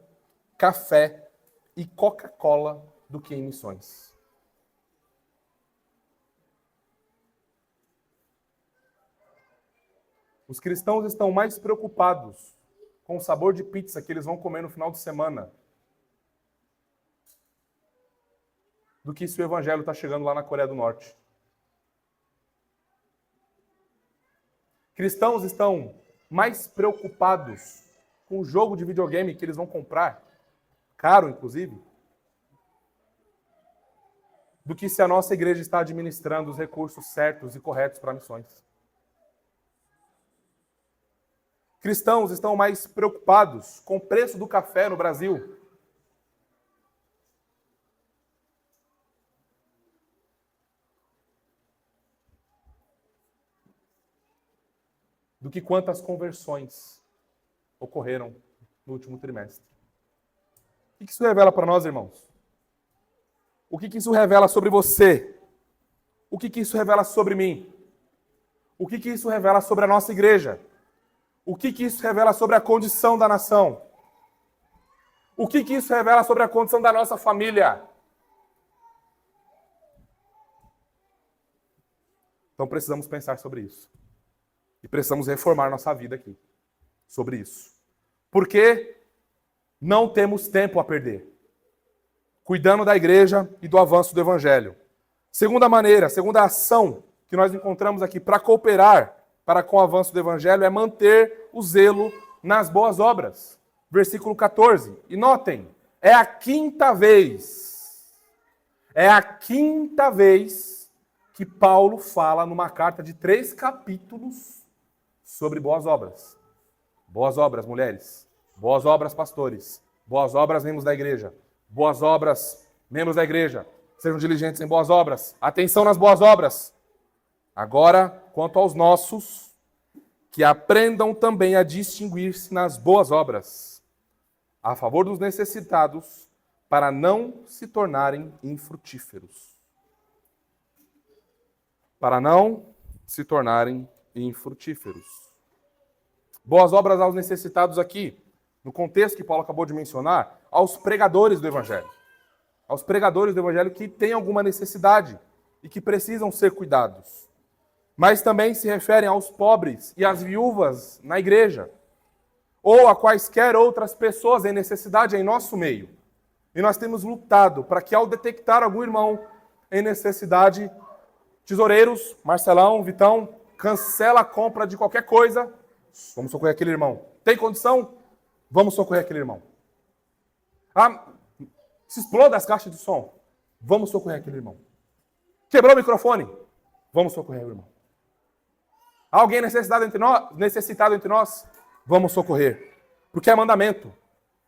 café e Coca-Cola do que em missões. Os cristãos estão mais preocupados com o sabor de pizza que eles vão comer no final de semana do que se o evangelho está chegando lá na Coreia do Norte. Cristãos estão mais preocupados com o jogo de videogame que eles vão comprar, caro inclusive, do que se a nossa igreja está administrando os recursos certos e corretos para missões. Cristãos estão mais preocupados com o preço do café no Brasil do que quantas conversões ocorreram no último trimestre. O que isso revela para nós, irmãos? O que isso revela sobre você? O que isso revela sobre mim? O que isso revela sobre a nossa igreja? O que isso revela sobre a condição da nação? O que isso revela sobre a condição da nossa família? Então precisamos pensar sobre isso. E precisamos reformar nossa vida aqui sobre isso. Porque não temos tempo a perder. Cuidando da igreja e do avanço do evangelho. Segunda maneira, segunda ação que nós encontramos aqui para cooperar para com o avanço do evangelho é manter o zelo nas boas obras. Versículo 14. E notem, é a quinta vez que Paulo fala numa carta de 3 capítulos sobre boas obras. Boas obras, mulheres. Boas obras, pastores. Boas obras, membros da igreja. Boas obras, membros da igreja. Sejam diligentes em boas obras. Atenção nas boas obras. Agora, quanto aos nossos, que aprendam também a distinguir-se nas boas obras, a favor dos necessitados, para não se tornarem infrutíferos. Para não se tornarem infrutíferos. Boas obras aos necessitados aqui, no contexto que Paulo acabou de mencionar, aos pregadores do Evangelho. Aos pregadores do Evangelho que têm alguma necessidade e que precisam ser cuidados. Mas também se referem aos pobres e às viúvas na igreja, ou a quaisquer outras pessoas em necessidade em nosso meio. E nós temos lutado para que, ao detectar algum irmão em necessidade, tesoureiros, Marcelão, Vitão, cancela a compra de qualquer coisa, vamos socorrer aquele irmão. Tem condição? Vamos socorrer aquele irmão. Ah, se exploda as caixas de som, vamos socorrer aquele irmão. Quebrou o microfone, vamos socorrer o irmão. Alguém necessitado entre nós, vamos socorrer. Porque é mandamento.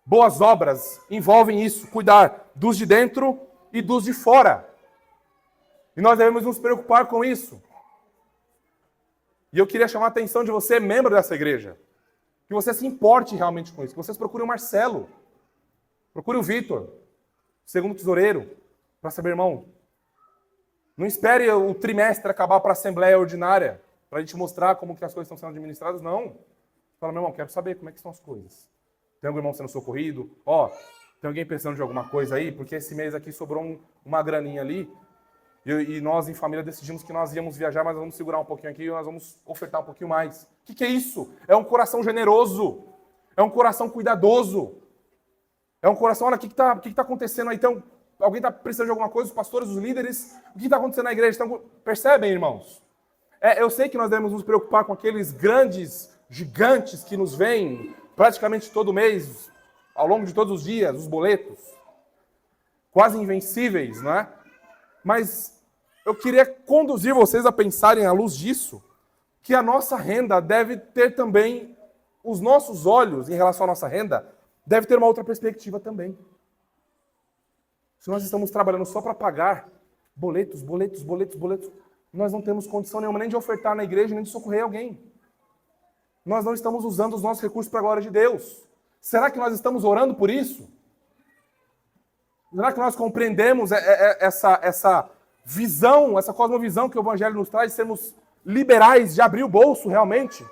Boas obras envolvem isso, cuidar dos de dentro e dos de fora. E nós devemos nos preocupar com isso. E eu queria chamar a atenção de você, membro dessa igreja, que você se importe realmente com isso, que vocês procurem o Marcelo, procure o Vitor, segundo tesoureiro, para saber, irmão, não espere o trimestre acabar para a Assembleia Ordinária, para a gente mostrar como que as coisas estão sendo administradas, não. Fala, meu irmão, quero saber como é que estão as coisas. Tem algum irmão sendo socorrido? Tem alguém pensando de alguma coisa aí? Porque esse mês aqui sobrou uma graninha ali, e nós em família decidimos que nós íamos viajar, mas nós vamos segurar um pouquinho aqui e nós vamos ofertar um pouquinho mais. O que é isso? É um coração generoso. É um coração cuidadoso. É um coração, olha, o que está acontecendo aí? Então, alguém está precisando de alguma coisa? Os pastores, os líderes? O que está acontecendo na igreja? Então, percebem, irmãos? Eu sei que nós devemos nos preocupar com aqueles grandes gigantes que nos vêm praticamente todo mês, ao longo de todos os dias, os boletos. Quase invencíveis, não é? Mas eu queria conduzir vocês a pensarem, à luz disso, que a nossa renda deve ter também, os nossos olhos em relação à nossa renda, deve ter uma outra perspectiva também. Se nós estamos trabalhando só para pagar boletos, nós não temos condição nenhuma nem de ofertar na igreja, nem de socorrer alguém. Nós não estamos usando os nossos recursos para a glória de Deus. Será que nós estamos orando por isso? Será que nós compreendemos essa visão, essa cosmovisão que o Evangelho nos traz, de sermos liberais, de abrir o bolso realmente?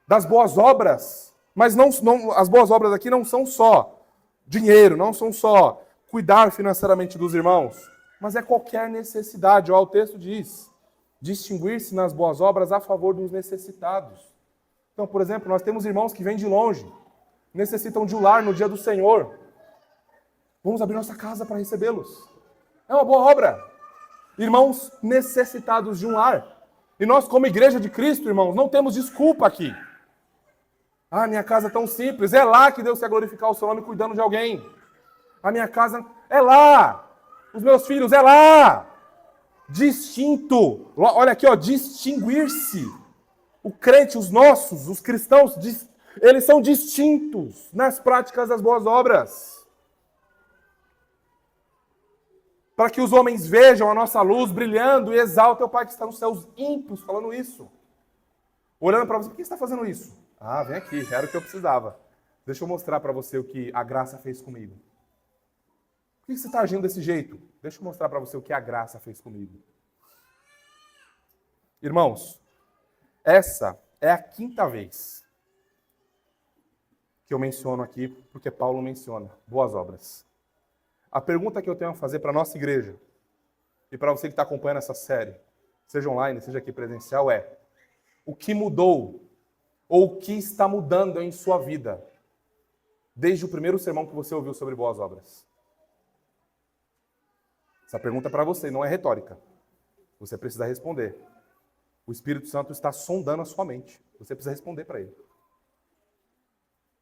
Das boas obras. Mas não, as boas obras aqui não são só dinheiro, não são só cuidar financeiramente dos irmãos, mas é qualquer necessidade. Ó, o texto diz, distinguir-se nas boas obras a favor dos necessitados. Então, por exemplo, nós temos irmãos que vêm de longe, necessitam de um lar no dia do Senhor. Vamos abrir nossa casa para recebê-los. É uma boa obra. Irmãos necessitados de um lar. E nós, como igreja de Cristo, irmãos, não temos desculpa aqui. Ah, minha casa é tão simples. É lá que Deus quer glorificar o seu nome cuidando de alguém. A minha casa é lá. Os meus filhos é lá. Distinto. Olha aqui, ó, distinguir-se. O crente, os nossos, os cristãos, eles são distintos nas práticas das boas obras. Para que os homens vejam a nossa luz brilhando e exaltem o Pai que está nos céus. Ímpios falando isso. Olhando para você, por que você está fazendo isso? Ah, vem aqui, era o que eu precisava. Deixa eu mostrar para você o que a graça fez comigo. Por que você está agindo desse jeito? Deixa eu mostrar para você o que a graça fez comigo. Irmãos, essa é a 5ª vez que eu menciono aqui, porque Paulo menciona boas obras. A pergunta que eu tenho a fazer para a nossa igreja, e para você que está acompanhando essa série, seja online, seja aqui presencial, é: o que mudou, ou o que está mudando em sua vida, desde o primeiro sermão que você ouviu sobre boas obras? Essa pergunta é para você, não é retórica. Você precisa responder. O Espírito Santo está sondando a sua mente. Você precisa responder para ele.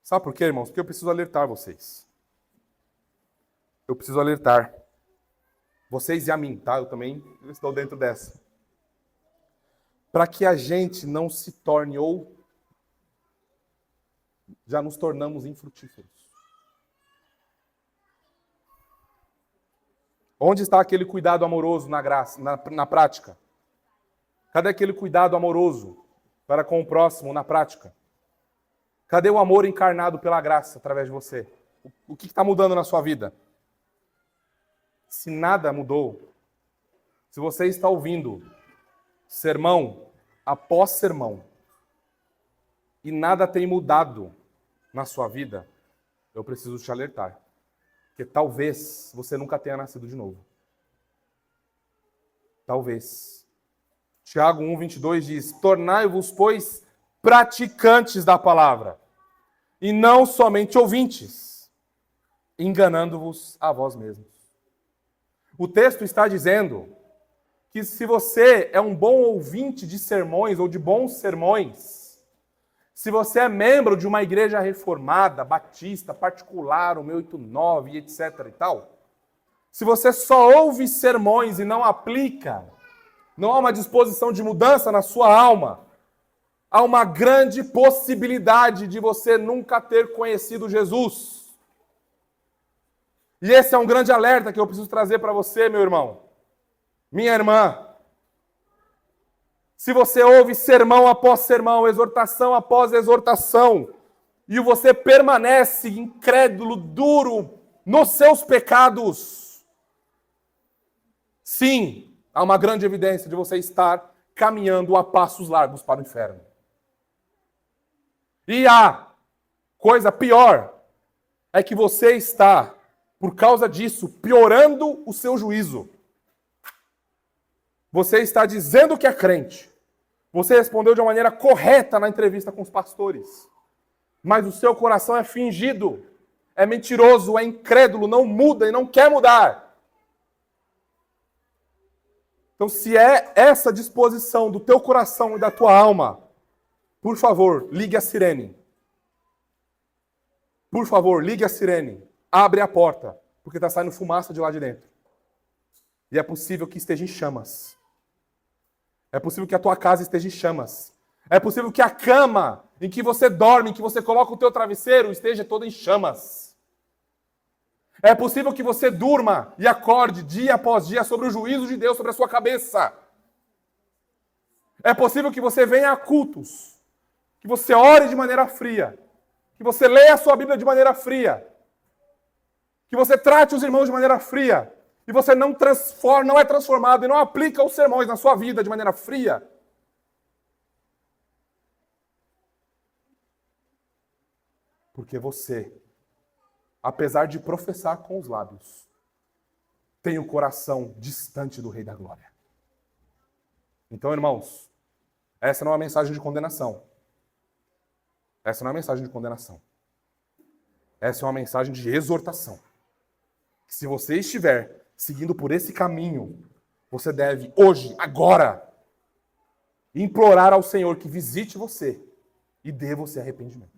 Sabe por quê, irmãos? Porque eu preciso alertar vocês. Eu preciso alertar vocês e a mim, tá? Eu também estou dentro dessa. Para que a gente não se torne ou já nos tornamos infrutíferos. Onde está aquele cuidado amoroso na graça, na prática? Cadê aquele cuidado amoroso para com o próximo na prática? Cadê o amor encarnado pela graça através de você? O que está mudando na sua vida? Se nada mudou, se você está ouvindo sermão após sermão e nada tem mudado na sua vida, eu preciso te alertar. Porque talvez você nunca tenha nascido de novo. Talvez. Tiago 1:22 diz: tornai-vos, pois, praticantes da palavra, e não somente ouvintes, enganando-vos a vós mesmos. O texto está dizendo que se você é um bom ouvinte de sermões ou de bons sermões, se você é membro de uma igreja reformada, batista, particular, 189, etc. e tal, se você só ouve sermões e não aplica, não há uma disposição de mudança na sua alma, há uma grande possibilidade de você nunca ter conhecido Jesus. E esse é um grande alerta que eu preciso trazer para você, meu irmão, minha irmã. Se você ouve sermão após sermão, exortação após exortação, e você permanece incrédulo, duro nos seus pecados, sim, há uma grande evidência de você estar caminhando a passos largos para o inferno. E a coisa pior é que você está, por causa disso, piorando o seu juízo. Você está dizendo que é crente. Você respondeu de uma maneira correta na entrevista com os pastores. Mas o seu coração é fingido, é mentiroso, é incrédulo, não muda e não quer mudar. Então, se é essa disposição do teu coração e da tua alma, por favor, ligue a sirene. Por favor, ligue a sirene. Abre a porta, porque está saindo fumaça de lá de dentro. E é possível que esteja em chamas. É possível que a tua casa esteja em chamas. É possível que a cama em que você dorme, em que você coloca o teu travesseiro, esteja toda em chamas. É possível que você durma e acorde dia após dia sobre o juízo de Deus sobre a sua cabeça. É possível que você venha a cultos, que você ore de maneira fria, que você leia a sua Bíblia de maneira fria, que você trate os irmãos de maneira fria, e você não é transformado e não aplica os sermões na sua vida de maneira fria. Porque você, apesar de professar com os lábios, tem o coração distante do Rei da Glória. Então, irmãos, essa não é uma mensagem de condenação. Essa não é uma mensagem de condenação. Essa é uma mensagem de exortação. Se você estiver seguindo por esse caminho, você deve, hoje, agora, implorar ao Senhor que visite você e dê você arrependimento.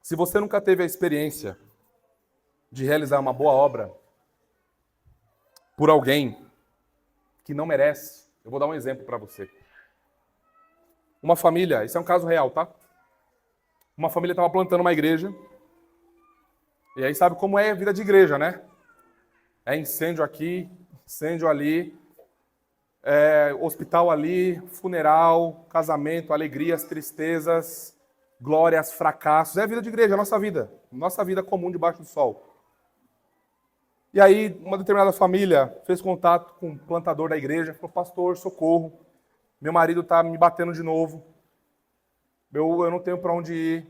Se você nunca teve a experiência de realizar uma boa obra por alguém que não merece, eu vou dar um exemplo para você. Uma família, isso é um caso real, tá? Uma família estava plantando uma igreja, e aí sabe como é a vida de igreja, né? É incêndio aqui, incêndio ali, hospital ali, funeral, casamento, alegrias, tristezas, glórias, fracassos. É a vida de igreja, é a nossa vida comum debaixo do sol. E aí, uma determinada família fez contato com o plantador da igreja, falou: pastor, socorro, meu marido está me batendo de novo, eu não tenho para onde ir,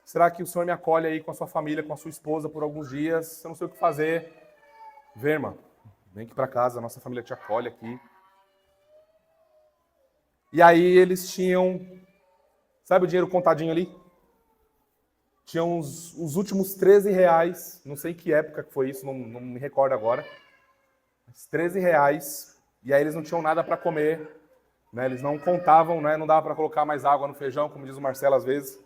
será que o senhor me acolhe aí com a sua família, com a sua esposa por alguns dias? Eu não sei o que fazer. Vem, irmã, vem aqui para casa, a nossa família te acolhe aqui. E aí eles tinham, sabe o dinheiro contadinho ali? Tinham os últimos R$13, não sei em que época que foi isso, não me recordo agora. Mas R$13, e aí eles não tinham nada para comer, né? Eles não contavam, né? Não dava para colocar mais água no feijão, como diz o Marcelo às vezes.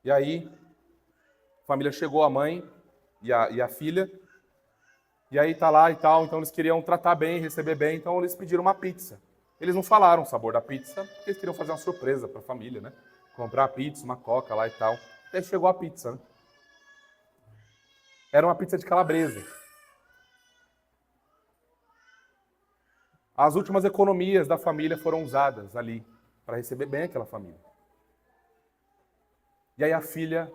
E aí, a família chegou, a mãe e a filha, e aí tá lá e tal, então eles queriam tratar bem, receber bem, então eles pediram uma pizza. Eles não falaram o sabor da pizza, porque eles queriam fazer uma surpresa para a família, né? Comprar a pizza, uma coca lá e tal. Aí chegou a pizza, né? Era uma pizza de calabresa. As últimas economias da família foram usadas ali para receber bem aquela família. E aí a filha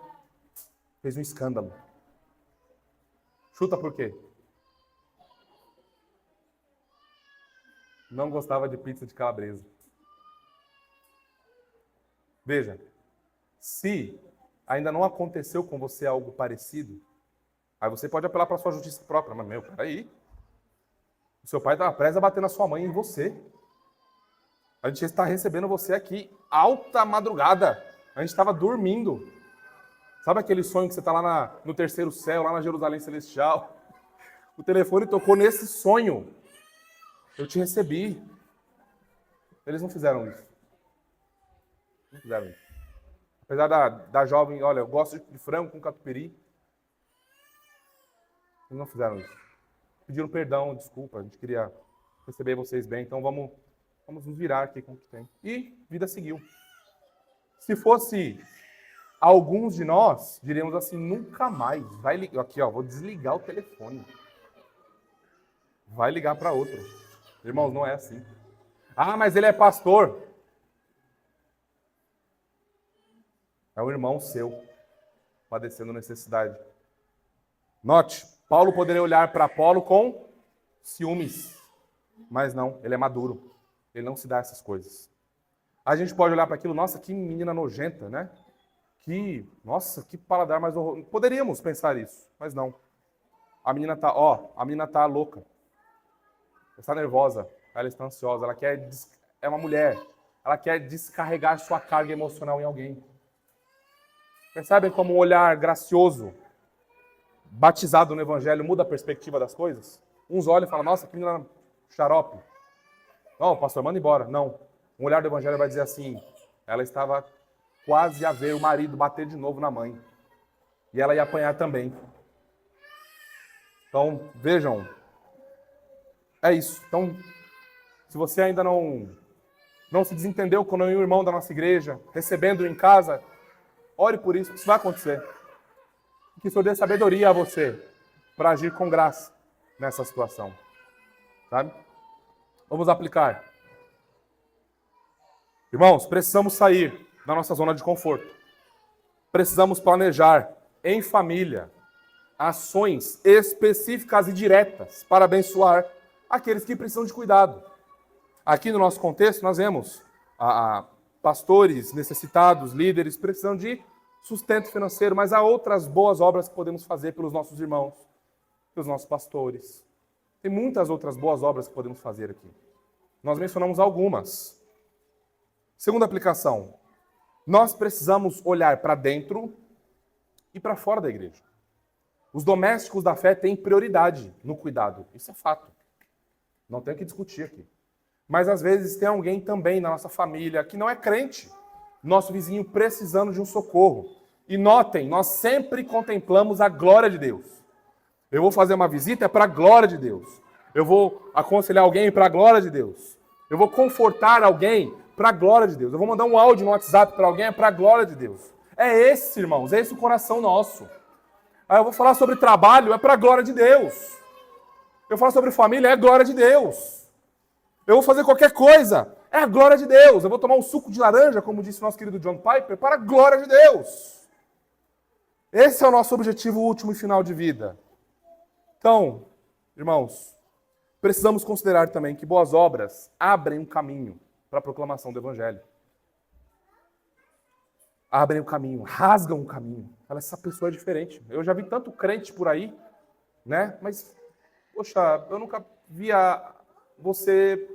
fez um escândalo. Chuta por quê? Não gostava de pizza de calabresa. Veja, se ainda não aconteceu com você algo parecido, aí você pode apelar para a sua justiça própria. Mas, peraí. O seu pai estava prestes a bater na sua mãe e em você. A gente está recebendo você aqui alta madrugada. A gente estava dormindo. Sabe aquele sonho que você está lá no terceiro céu, lá na Jerusalém Celestial? O telefone tocou nesse sonho. Eu te recebi. Eles não fizeram isso. Não fizeram isso. Apesar da jovem, olha, eu gosto de frango com catupiry. Eles não fizeram isso. Pediram perdão, desculpa, a gente queria receber vocês bem, então vamos nos virar aqui com o que tem. E vida seguiu. Se fosse alguns de nós, diríamos assim, nunca mais. Vai ligar, aqui ó, vou desligar o telefone. Vai ligar para outro. Irmãos, não é assim. Ah, mas ele é pastor. É um irmão seu, padecendo necessidade. Note, Paulo poderia olhar para Apolo com ciúmes, mas não, ele é maduro. Ele não se dá essas coisas. A gente pode olhar para aquilo, nossa, que menina nojenta, né? Nossa, que paladar mais horroroso. Poderíamos pensar isso, mas não. A menina tá louca. Ela está nervosa, ela está ansiosa, é uma mulher. Ela quer descarregar sua carga emocional em alguém. Percebem como um olhar gracioso, batizado no Evangelho, muda a perspectiva das coisas? Uns olham e falam, nossa, que menina xarope. Não, pastor, manda embora. Não. Um olhar do Evangelho vai dizer assim, ela estava quase a ver o marido bater de novo na mãe. E ela ia apanhar também. Então, vejam, é isso. Então, se você ainda não se desentendeu com o irmão da nossa igreja, recebendo-o em casa, ore por isso, isso vai acontecer. Que o Senhor dê sabedoria a você para agir com graça nessa situação. Sabe? Vamos aplicar. Irmãos, precisamos sair da nossa zona de conforto. Precisamos planejar em família ações específicas e diretas para abençoar aqueles que precisam de cuidado. Aqui no nosso contexto, nós vemos pastores necessitados, líderes, precisam de sustento financeiro, mas há outras boas obras que podemos fazer pelos nossos irmãos, pelos nossos pastores. Tem muitas outras boas obras que podemos fazer aqui. Nós mencionamos algumas. Segunda aplicação, nós precisamos olhar para dentro e para fora da igreja. Os domésticos da fé têm prioridade no cuidado. Isso é fato. Não tem o que discutir aqui. Mas às vezes tem alguém também na nossa família que não é crente. Nosso vizinho precisando de um socorro. E notem, nós sempre contemplamos a glória de Deus. Eu vou fazer uma visita, é para a glória de Deus. Eu vou aconselhar alguém para a glória de Deus. Eu vou confortar alguém para a glória de Deus. Eu vou mandar um áudio no WhatsApp para alguém, é para a glória de Deus. É esse, irmãos, é esse o coração nosso. Aí eu vou falar sobre trabalho, é para a glória de Deus. Eu falo sobre família, é a glória de Deus. Eu vou fazer qualquer coisa, é a glória de Deus. Eu vou tomar um suco de laranja, como disse o nosso querido John Piper, para a glória de Deus. Esse é o nosso objetivo último e final de vida. Então, irmãos, precisamos considerar também que boas obras abrem um caminho para a proclamação do Evangelho. Abrem o caminho, rasgam o caminho. Fala, essa pessoa é diferente. Eu já vi tanto crente por aí, né? Mas, poxa, eu nunca via você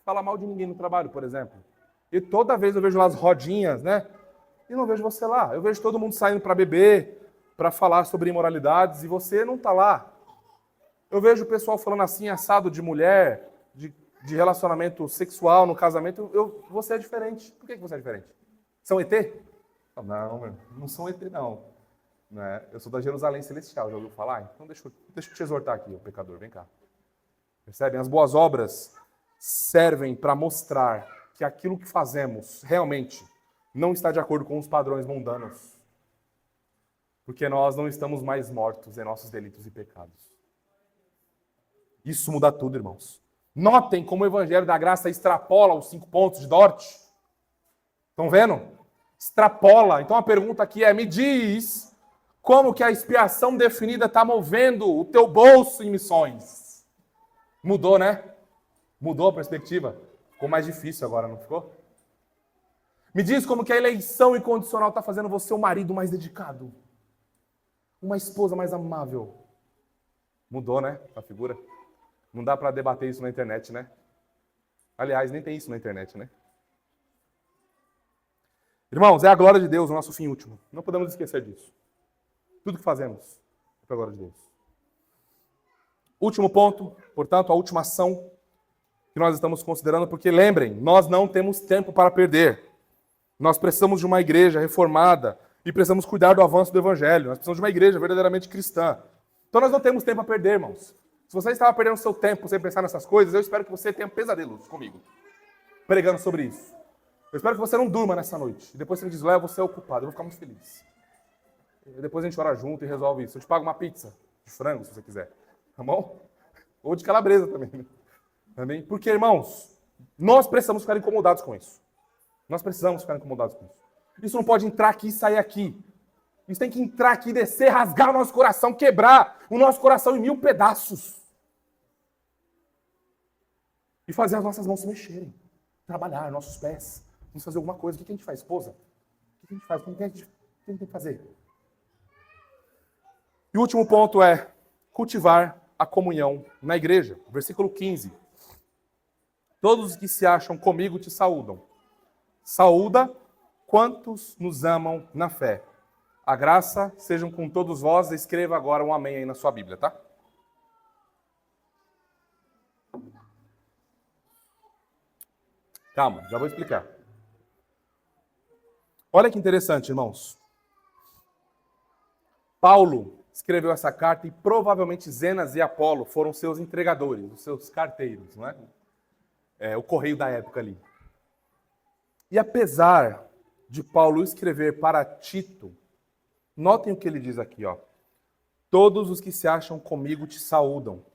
falar mal de ninguém no trabalho, por exemplo. E toda vez eu vejo lá as rodinhas, né? E não vejo você lá. Eu vejo todo mundo saindo para beber, para falar sobre imoralidades, e você não está lá. Eu vejo o pessoal falando assim, assado de mulher, de relacionamento sexual no casamento. Você é diferente. Por que você é diferente? São ET? Não, não são ET, não. Né? Eu sou da Jerusalém Celestial, já ouviu falar? Então deixa eu te exortar aqui, pecador, vem cá. Percebem? As boas obras servem para mostrar que aquilo que fazemos realmente não está de acordo com os padrões mundanos. Porque nós não estamos mais mortos em nossos delitos e pecados. Isso muda tudo, irmãos. Notem como o Evangelho da Graça extrapola os 5 pontos de Dort. Estão vendo? Extrapola. Então a pergunta aqui é, me diz como que a expiação definida está movendo o teu bolso em missões. Mudou, né? Mudou a perspectiva. Ficou mais difícil agora, não ficou? Me diz como que a eleição incondicional está fazendo você um marido mais dedicado. Uma esposa mais amável. Mudou, né? A figura. Não dá para debater isso na internet, né? Aliás, nem tem isso na internet, né? Irmãos, é a glória de Deus o nosso fim último. Não podemos esquecer disso. Tudo que fazemos é para a glória de Deus. Último ponto, portanto, a última ação que nós estamos considerando, porque lembrem, nós não temos tempo para perder. Nós precisamos de uma igreja reformada e precisamos cuidar do avanço do Evangelho. Nós precisamos de uma igreja verdadeiramente cristã. Então nós não temos tempo a perder, irmãos. Se você estava perdendo seu tempo sem pensar nessas coisas, eu espero que você tenha pesadelos comigo, pregando sobre isso. Eu espero que você não durma nessa noite. E depois você me diz, Léo, você é ocupado. Eu vou ficar muito feliz. E depois a gente ora junto e resolve isso. Eu te pago uma pizza de frango, se você quiser. Tá bom? Ou de calabresa também. Também. Porque, irmãos, nós precisamos ficar incomodados com isso. Nós precisamos ficar incomodados com isso. Isso não pode entrar aqui e sair aqui. Isso tem que entrar aqui, descer, rasgar o nosso coração, quebrar o nosso coração em 1000 pedaços. E fazer as nossas mãos se mexerem. Trabalhar, nossos pés. Vamos fazer alguma coisa. O que a gente faz, esposa? O que a gente faz? O que a gente tem que fazer? E o último ponto é cultivar a comunhão na igreja. Versículo 15. Todos os que se acham comigo te saúdam. Saúda quantos nos amam na fé. A graça sejam com todos vós. Escreva agora um amém aí na sua Bíblia, tá? Calma, já vou explicar. Olha que interessante, irmãos. Paulo escreveu essa carta e provavelmente Zenas e Apolo foram seus entregadores, os seus carteiros, não é? O correio da época ali. E apesar de Paulo escrever para Tito, notem o que ele diz aqui, ó. Todos os que se acham comigo te saúdam.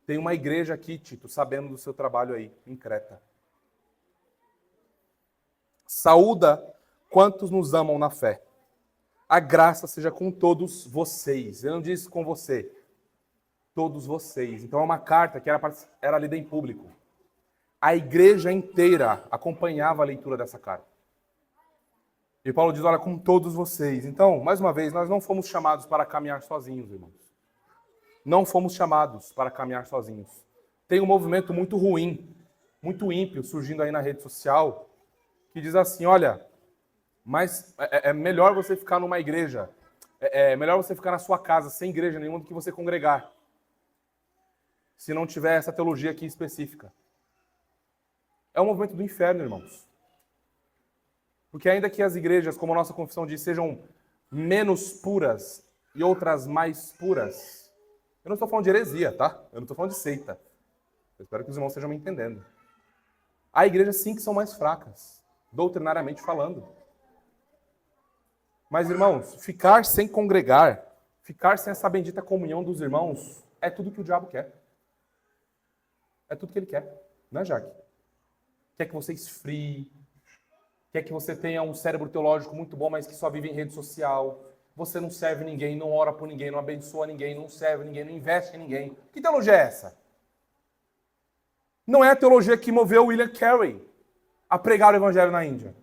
Tem uma igreja aqui, Tito, sabendo do seu trabalho aí, em Creta. Saúda quantos nos amam na fé. A graça seja com todos vocês. Ele não diz com você. Todos vocês. Então é uma carta que era lida em público. A igreja inteira acompanhava a leitura dessa carta. E Paulo diz, olha, com todos vocês. Então, mais uma vez, nós não fomos chamados para caminhar sozinhos, irmãos. Não fomos chamados para caminhar sozinhos. Tem um movimento muito ruim, muito ímpio, surgindo aí na rede social, que diz assim, olha, mas é melhor você ficar numa igreja, é melhor você ficar na sua casa, sem igreja nenhuma, do que você congregar. Se não tiver essa teologia aqui específica. É um movimento do inferno, irmãos. Porque ainda que as igrejas, como a nossa confissão diz, sejam menos puras e outras mais puras, eu não estou falando de heresia, tá? Eu não estou falando de seita. Eu espero que os irmãos estejam me entendendo. Há igrejas sim que são mais fracas, doutrinariamente falando. Mas, irmãos, ficar sem congregar, ficar sem essa bendita comunhão dos irmãos, é tudo que o diabo quer. É tudo que ele quer, né, Jaque? Quer que você esfrie, quer que você tenha um cérebro teológico muito bom, mas que só vive em rede social. Você não serve ninguém, não ora por ninguém, não abençoa ninguém, não serve ninguém, não investe em ninguém. Que teologia é essa? Não é a teologia que moveu William Carey a pregar o evangelho na Índia.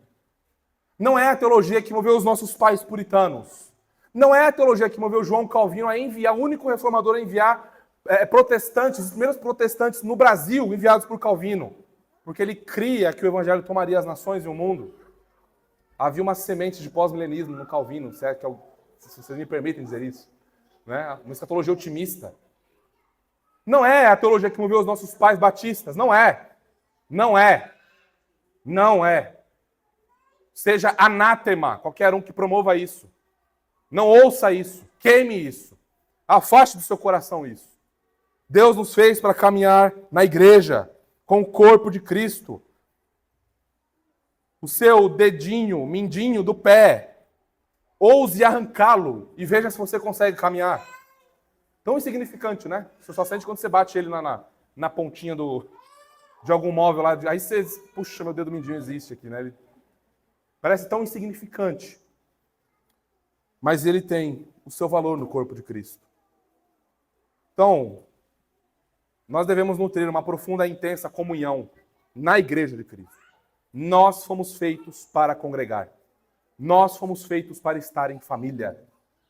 Não é a teologia que moveu os nossos pais puritanos. Não é a teologia que moveu João Calvino a enviar, o único reformador a enviar protestantes, os primeiros protestantes no Brasil enviados por Calvino. Porque ele cria que o evangelho tomaria as nações e o mundo. Havia uma semente de pós-milenismo no Calvino, certo? Que é se vocês me permitem dizer isso. Né? Uma escatologia otimista. Não é a teologia que moveu os nossos pais batistas. Não é. Não é. Não é. Seja anátema qualquer um que promova isso. Não ouça isso. Queime isso. Afaste do seu coração isso. Deus nos fez para caminhar na igreja, com o corpo de Cristo. O seu dedinho, mindinho do pé, ouse arrancá-lo e veja se você consegue caminhar. Tão insignificante, né? Você só sente quando você bate ele na pontinha de algum móvel lá. Aí você, puxa, meu dedo mindinho existe aqui, né? Ele parece tão insignificante. Mas ele tem o seu valor no corpo de Cristo. Então, nós devemos nutrir uma profunda e intensa comunhão na igreja de Cristo. Nós fomos feitos para congregar. Nós fomos feitos para estar em família.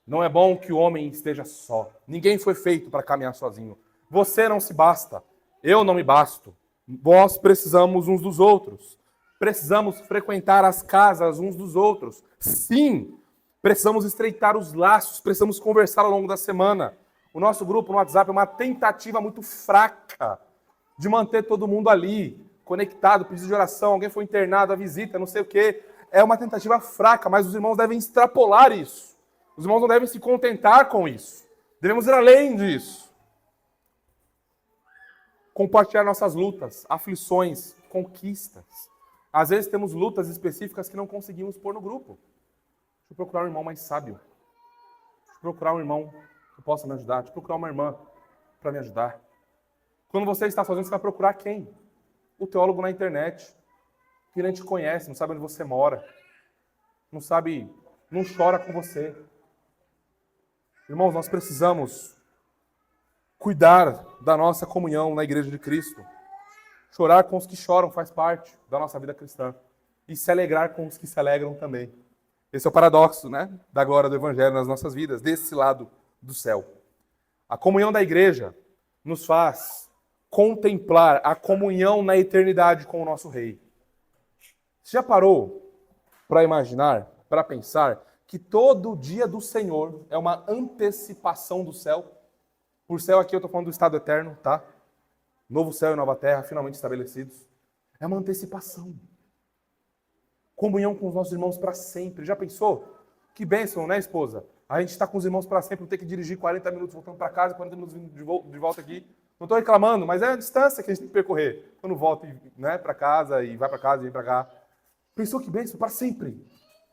Não é bom que o homem esteja só. Ninguém foi feito para caminhar sozinho. Você não se basta. Eu não me basto. Nós precisamos uns dos outros. Precisamos frequentar as casas uns dos outros. Sim, precisamos estreitar os laços, precisamos conversar ao longo da semana. O nosso grupo no WhatsApp é uma tentativa muito fraca de manter todo mundo ali, conectado, pedido de oração, alguém foi internado, a visita, não sei o quê. É uma tentativa fraca, mas os irmãos devem extrapolar isso. Os irmãos não devem se contentar com isso. Devemos ir além disso. Compartilhar nossas lutas, aflições, conquistas. Às vezes temos lutas específicas que não conseguimos pôr no grupo. Deixa eu procurar um irmão mais sábio. Deixa eu procurar um irmão que possa me ajudar. Deixa eu procurar uma irmã para me ajudar. Quando você está sozinho, você vai procurar quem? O teólogo na internet, que nem te conhece, não sabe onde você mora, não sabe, não chora com você. Irmãos, nós precisamos cuidar da nossa comunhão na igreja de Cristo. Chorar com os que choram faz parte da nossa vida cristã. E se alegrar com os que se alegram também. Esse é o paradoxo, né, da glória do Evangelho nas nossas vidas, desse lado do céu. A comunhão da igreja nos faz contemplar a comunhão na eternidade com o nosso Rei. Você já parou para imaginar, para pensar, que todo dia do Senhor é uma antecipação do céu? Por céu aqui eu estou falando do estado eterno, tá? Novo céu e nova terra, finalmente estabelecidos. É uma antecipação. Comunhão com os nossos irmãos para sempre. Já pensou? Que bênção, né, esposa? A gente está com os irmãos para sempre, não ter que dirigir 40 minutos voltando para casa, 40 minutos de volta aqui. Não estou reclamando, mas é a distância que a gente tem que percorrer. Quando volta, né, para casa e vai para casa e vem para cá. Pensou que bênção? Para sempre.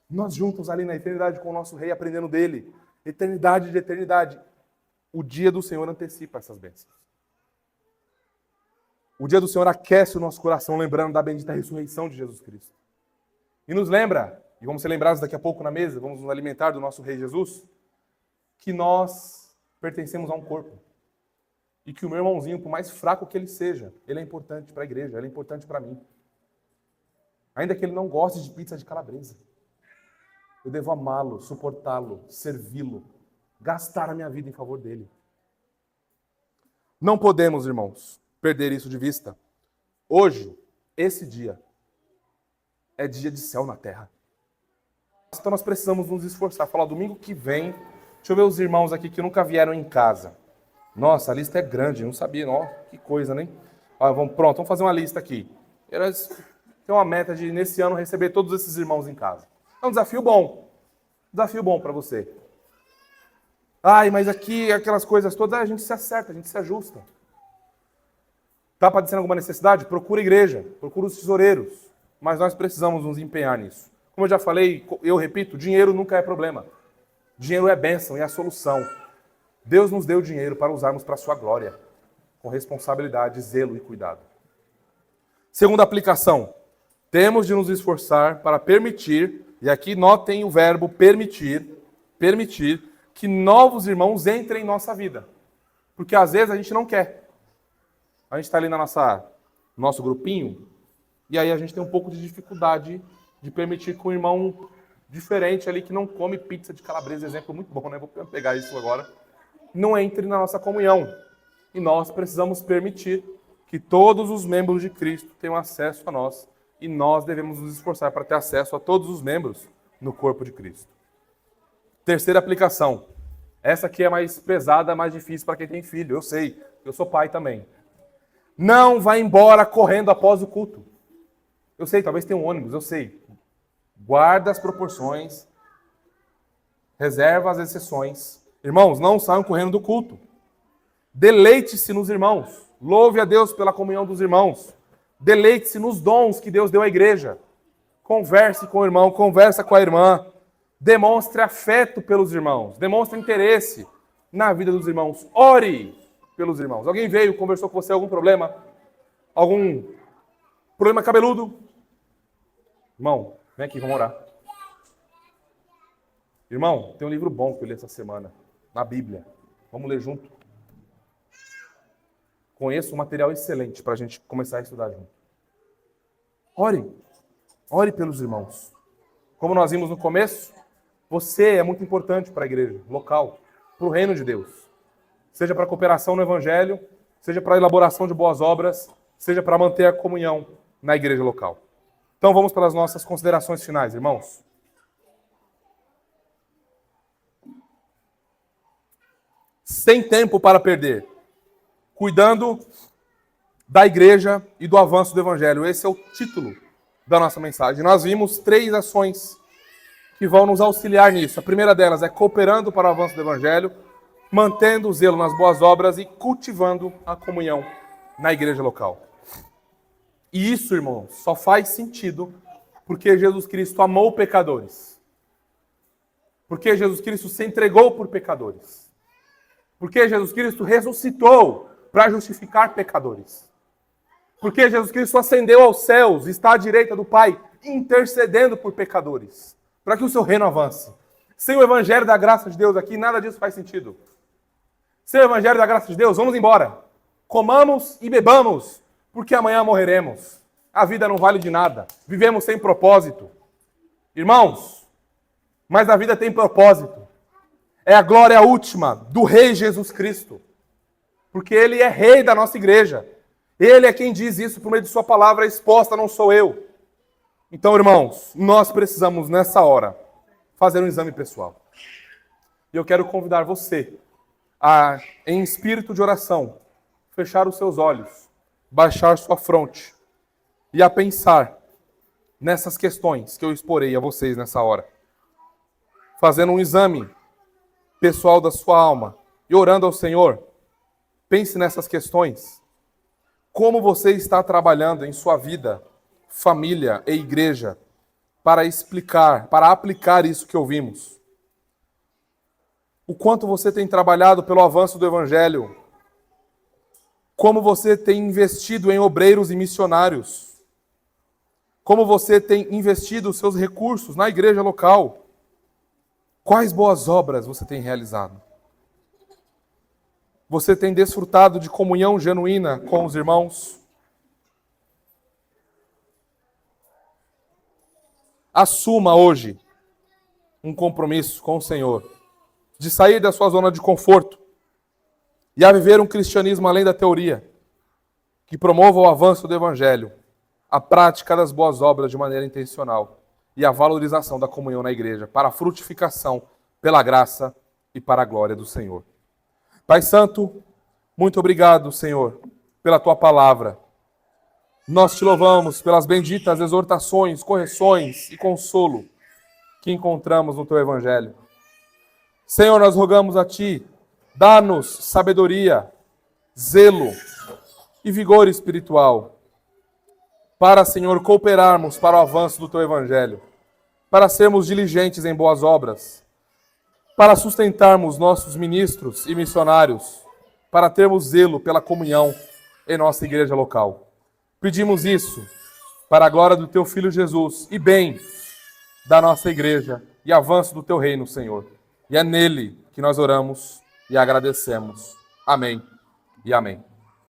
Nós juntos ali na eternidade com o nosso Rei, aprendendo dele. Eternidade de eternidade. O dia do Senhor antecipa essas bênçãos. O dia do Senhor aquece o nosso coração, lembrando da bendita ressurreição de Jesus Cristo. E nos lembra, e vamos ser lembrados daqui a pouco na mesa, vamos nos alimentar do nosso Rei Jesus, que nós pertencemos a um corpo. E que o meu irmãozinho, por mais fraco que ele seja, ele é importante para a igreja, ele é importante para mim. Ainda que ele não goste de pizza de calabresa. Eu devo amá-lo, suportá-lo, servi-lo, gastar a minha vida em favor dele. Não podemos, irmãos, perder isso de vista. Hoje, esse dia, é dia de céu na terra. Então nós precisamos nos esforçar. Falar, domingo que vem, deixa eu ver os irmãos aqui que nunca vieram em casa. Nossa, a lista é grande, não sabia. Ó, que coisa, né? Vamos fazer uma lista aqui. Eles têm uma meta de, nesse ano, receber todos esses irmãos em casa. É um desafio bom. Desafio bom para você. Ai, mas aqui, aquelas coisas todas, a gente se acerta, a gente se ajusta. Está padecendo alguma necessidade? Procura a igreja, procura os tesoureiros. Mas nós precisamos nos empenhar nisso. Como eu já falei, eu repito, dinheiro nunca é problema. Dinheiro é bênção e é a solução. Deus nos deu dinheiro para usarmos para a sua glória, com responsabilidade, zelo e cuidado. Segunda aplicação, temos de nos esforçar para permitir, e aqui notem o verbo permitir, que novos irmãos entrem em nossa vida. Porque às vezes a gente não quer. A gente está ali no nosso grupinho, e aí a gente tem um pouco de dificuldade de permitir que um irmão diferente ali, que não come pizza de calabresa, exemplo muito bom, né? Vou pegar isso agora. Não entre na nossa comunhão. E nós precisamos permitir que todos os membros de Cristo tenham acesso a nós. E nós devemos nos esforçar para ter acesso a todos os membros no corpo de Cristo. Terceira aplicação. Essa aqui é mais pesada, mais difícil para quem tem filho. Eu sei, eu sou pai também. Não vá embora correndo após o culto. Eu sei, talvez tenha um ônibus, eu sei. Guarda as proporções. Reserva as exceções. Irmãos, não saiam correndo do culto. Deleite-se nos irmãos. Louve a Deus pela comunhão dos irmãos. Deleite-se nos dons que Deus deu à igreja. Converse com o irmão, conversa com a irmã. Demonstre afeto pelos irmãos. Demonstre interesse na vida dos irmãos. Ore pelos irmãos. Alguém veio, conversou com você, algum problema? Algum problema cabeludo? Irmão, vem aqui, vamos orar. Irmão, tem um livro bom que eu li essa semana, na Bíblia. Vamos ler junto? Conheço um material excelente para a gente começar a estudar junto. Ore. Ore pelos irmãos. Como nós vimos no começo, você é muito importante para a igreja local, para o reino de Deus. Seja para a cooperação no evangelho, seja para a elaboração de boas obras, seja para manter a comunhão na igreja local. Então vamos para as nossas considerações finais, irmãos. Sem tempo para perder. Cuidando da igreja e do avanço do evangelho. Esse é o título da nossa mensagem. Nós vimos 3 ações que vão nos auxiliar nisso. A primeira delas é cooperando para o avanço do evangelho, mantendo o zelo nas boas obras e cultivando a comunhão na igreja local. E isso, irmãos, só faz sentido porque Jesus Cristo amou pecadores. Porque Jesus Cristo se entregou por pecadores. Porque Jesus Cristo ressuscitou para justificar pecadores. Porque Jesus Cristo ascendeu aos céus, está à direita do Pai, intercedendo por pecadores, para que o seu reino avance. Sem o evangelho da graça de Deus aqui, nada disso faz sentido. Sem o evangelho da graça de Deus, vamos embora. Comamos e bebamos, porque amanhã morreremos. A vida não vale de nada. Vivemos sem propósito. Irmãos, mas a vida tem propósito. É a glória última do Rei Jesus Cristo. Porque Ele é Rei da nossa igreja. Ele é quem diz isso por meio de sua palavra exposta, não sou eu. Então, irmãos, nós precisamos, nessa hora, fazer um exame pessoal. E eu quero convidar você a, em espírito de oração, fechar os seus olhos, baixar sua fronte e a pensar nessas questões que eu exporei a vocês nessa hora. Fazendo um exame pessoal da sua alma e orando ao Senhor, pense nessas questões. Como você está trabalhando em sua vida, família e igreja para explicar, para aplicar isso que ouvimos? O quanto você tem trabalhado pelo avanço do Evangelho? Como você tem investido em obreiros e missionários? Como você tem investido os seus recursos na igreja local? Quais boas obras você tem realizado? Você tem desfrutado de comunhão genuína com os irmãos? Assuma hoje um compromisso com o Senhor, de sair da sua zona de conforto e a viver um cristianismo além da teoria, que promova o avanço do Evangelho, a prática das boas obras de maneira intencional e a valorização da comunhão na igreja, para a frutificação, pela graça e para a glória do Senhor. Pai Santo, muito obrigado, Senhor, pela Tua palavra. Nós te louvamos pelas benditas exortações, correções e consolo que encontramos no Teu Evangelho. Senhor, nós rogamos a Ti, dá-nos sabedoria, zelo e vigor espiritual para, Senhor, cooperarmos para o avanço do Teu Evangelho, para sermos diligentes em boas obras, para sustentarmos nossos ministros e missionários, para termos zelo pela comunhão em nossa igreja local. Pedimos isso para a glória do Teu Filho Jesus e bem da nossa igreja e avanço do Teu reino, Senhor. E é nele que nós oramos e agradecemos. Amém e amém.